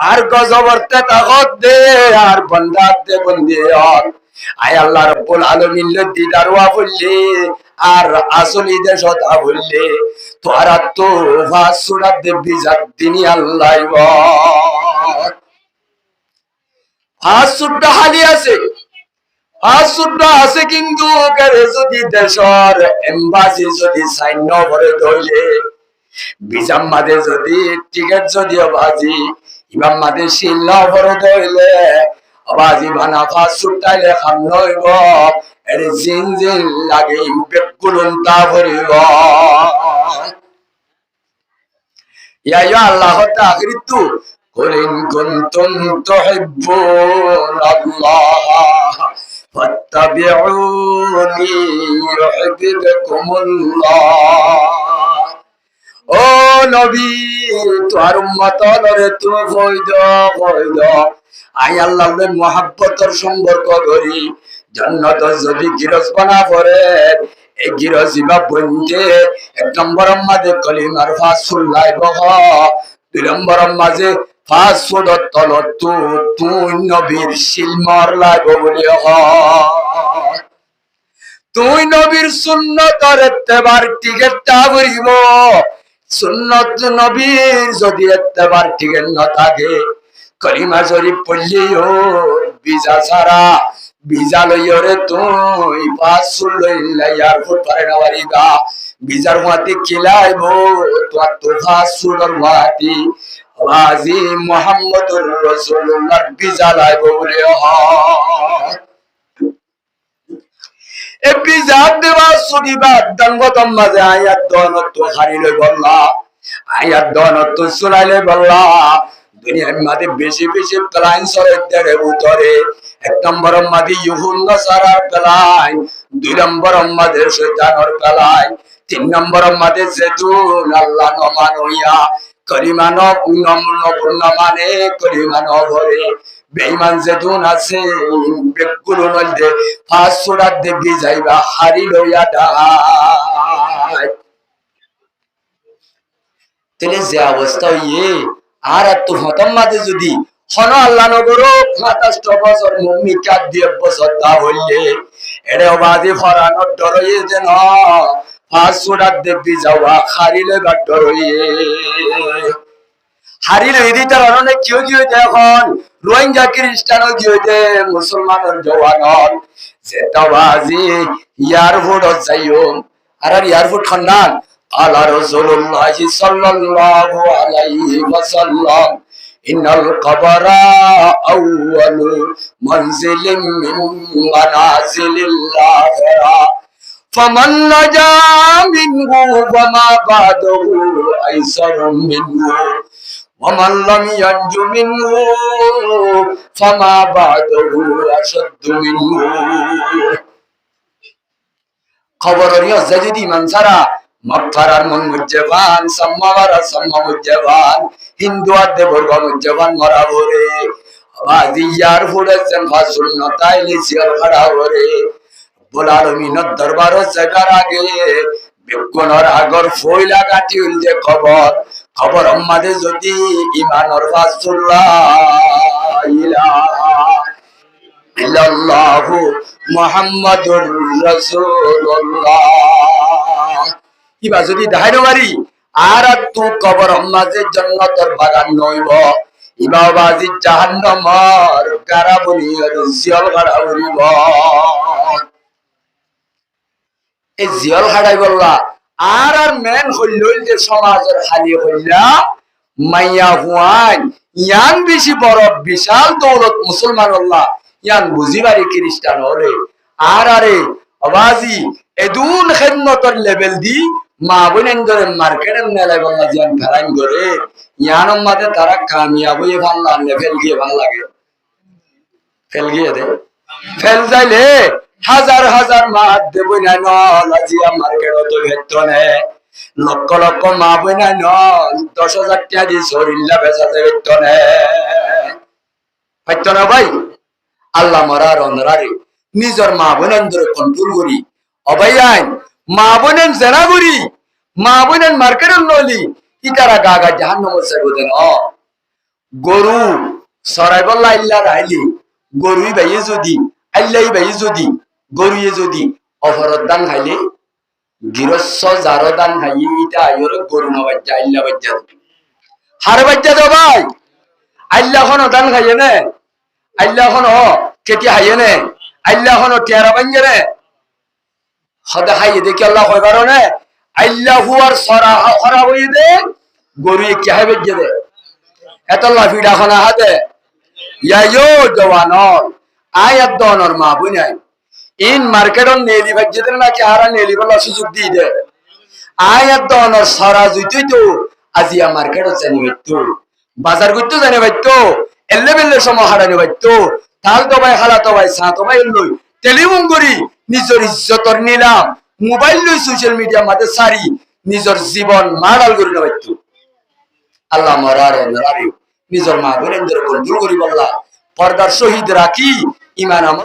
আর গজবরতে তাগত দে আর বান্দা দে বন্দিয়ার আয় আল্লাহ রাব্বুল আলামিন দিদার ওয়া বললে আর আসলি দেশতা বললে তোরা তো ফাসুরাত দে বিজাত দিনি আল্লাহ ফাসুরটা হালি আছে ফাসুরটা আছে কিন্তু করে যদি দেশর এমবাসি যদি সাইন ন করে দইলে বিজাম মাদে যদি টিকেট যদি বাজি ইমাম মাদে সিল ন করে দইলে আবাজি বানা ফাসুটাইলে খাম নইব এর জিন জিন লাগে বেকুলুন তা ভরিব ইয়া ইয়া আল্লাহ তাআখিরিতু কুল ইন কুনতুম তুহিব্বুন আল্লাহ ফাত্তাবিউনি ইউহিব্বুকুমুল্লাহ ও নবী তোর উম্মতরে তুমি কইদ আই আল্লাহর মহব্বতের সম্পর্ক করি জান্নাত যদি গিরজ বানা পড়ে এই গিরজিবা বন্ধে 1 নম্বর মাঝে কলিমার ফাসুল লাইব 2 নম্বর মাঝে ফাসুদ তলত তুই নবীর শিলমার লাইব বলি তুই নবীর সুন্নতর ইত্তেবার টিকেটটা ভরিব সুন্নত নবীর যদি ইত্তেবার টিকেট না থাকে কলিমা শরীফ পড়লিও বিজা ছাড়া বিজা লইরে তুই ফাসুল লইলা ইয়ার ফুট পারে না বাড়িবা বিজার মাটি খিলাইব তোর তো ফাসুলর মাটি আওয়াজি মুহাম্মদুর রাসূলুল্লাহ বিজা লাইব বলে এ বিজা দেওয়া সুদিবা দঙ্গতম মাঝে আয়াত দনত হারিলে বললা আয়াত দনত সুলাইলে বললা দুনিয়ার মাঝে বেশি বেশি প্লাইন সরের ভিতরে 1 নম্বর মাঝে ইহুন্না সারার প্লাইন 2 নম্বর মাঝে শয়তানের প্লাইন 3 নম্বর মাঝে যেতুন আল্লাহ নমান হইয়া কলিমা ন মানে কলিমা ন ভরে বেঈমান যেতুন আছে বেকুল নলদে ফাসুরাত দে বিজাইবা হারি লইয়া দাই তেলে যে অবস্থা ইয়ে আর তো হতম মাঝে যদি হন আল্লাহ নগর ২৫ বছর মুম্মি ৪ বছর তা হইলে এরে বাজি ফরানোর ডর হইয়ে যেন ফাঁসুরাত দেবী যাওয়া হারিলে গার ডর হইয়ে হারিলে ইদিতার অনেক কি হইতে এখন রোহিঙ্গা খ্রিস্টানও কি হইতে মুসলমানের জওয়ানর যেটা বাজি এয়ারপোর্ট যাইও আর এয়ারপোর্ট খন্ডান আলা রাসূলুল্লাহ সাল্লাল্লাহু আলাইহি ওয়াসাল্লাম ইন্নাল কবরা আউয়ালু মানজিলিন মিন মানাজিলিল আখিরা ফামান নাজা মিনহু ওয়া মা বাদাহু আইসারু মিনহু ওয়া মান লাম ইয়ানজু মিনহু ফামা বাদাহু আশাদ্দু মিনহু খবরনিয় যদি ইমান ছাড়া মক্কার মন মুজ্জাবান সাম্মাওয়ারা সাম্মা মুজ্জাবান হিন্দু আদে বর্গ মুজ্জাবান মরা ভরে আদি ইয়ার ফুড়েছেন ফাসুল নতাইলি সিয়াল খড়া ভরে বলার মিনত দরবার জায়গার আগে বিজ্ঞানের আগর ফইলা কাটি উলজে খবর আমাদের যদি ইমানর ফাসুল্লাহ ইলাহা ইল্লাল্লাহু মুহাম্মাদুর রাসূলুল্লাহ ইবা যদি দেখাইতে পারি আর তু কবর মাঝে জান্নাতের বাগান নইব ইবা বাজি জাহান্নামের গারাবনির জিয়াল গাড়া উড়িব এই জিয়াল গাড়াই বললা আর মেন হইল যে সমাজের খালি হইলা মাইয়া হুয়ান ইয়ান বেশি বড় বিশাল দৌলত মুসলমান আল্লাহ ইয়ান বুঝিবারি খ্রিস্টান হলে আর আরে আবাজি এদুন খেদমতর লেভেল দি মা বোনেন ধরে মার্কেটের মেলায় বললা জিয়ান ফেলাইন করে ইয়ান মাঝে তারা কামিয়াব হয়ে ভাল লাগে ফেল গিয়ে ভাল লাগে ফেল গিয়ে দে ফেল যাইলে হাজার হাজার মাত দেব না নজিয়া মার্কেট তো ভেতনে লক্ষ লক্ষ মা বোনা ন ১০,০০০ টাকা দিয়ে শরীরটা বেচা যায় ভেতনে পাইতো না ভাই আল্লাহ মারার অনরারে নিজের মা বোনেন ধরে কন্ট্রোল করি অবাই আইন মা বোনেন জেনা করি মা বোনেন মার্কেটের নলি ইতারা গাগা জাহান্নাম চাইব দেন গরু সরাই বললা আল্লাহ রাইলি গরুই ভাইয়ে যদি আল্লাহ ভাইয়ে যদি গরুয়ে যদি অফরত দান খাইলে গৃহস্থ যার দান খাইয়ে ইটা আইর গরু না বাজ্যা আল্লাহ বাজ্যা হার বাজ্যা তো ভাই আল্লাহ খন দান খাইয়ে নে আল্লাহ খন কেটি হাইয়ে নে আল্লাহ খন টেরা বাঞ্জে নে সদা খাইয়ে দেখি আল্লাহ হয় পারো নে আল্লাহ হুয়ার সরা হরা হইয়ে দে গরু কি হাই বাজ্যে দে এত লাফিডা খনা হাতে ইয়াইও জওয়ানর আয়াত দনর মা বুনাই ইন মার্কেটন নেলি বাজ্যে দে নাকি হারা নেলি বলা সুযোগ দি দে আয়াত দনর সরা জুইতই তো আজিয়া মার্কেটত জানি বাইতো বাজার করতে জানি বাইতো এলে বেলে সময় হারানি বাইতো তাল তো ভাই খালা তো ভাই সা তো ভাই লই টেলিফোন করি নিজের ইজ্জতর নিলাম মোবাইল লই সোশ্যাল মিডিয়া মাঝে সারি নিজের জীবন মারাল করি না বাইতো আল্লাহ মারার নারী নিজের মা বোনেদের কন্ট্রোল করি বললা পর্দার শহীদ রাখি ইমান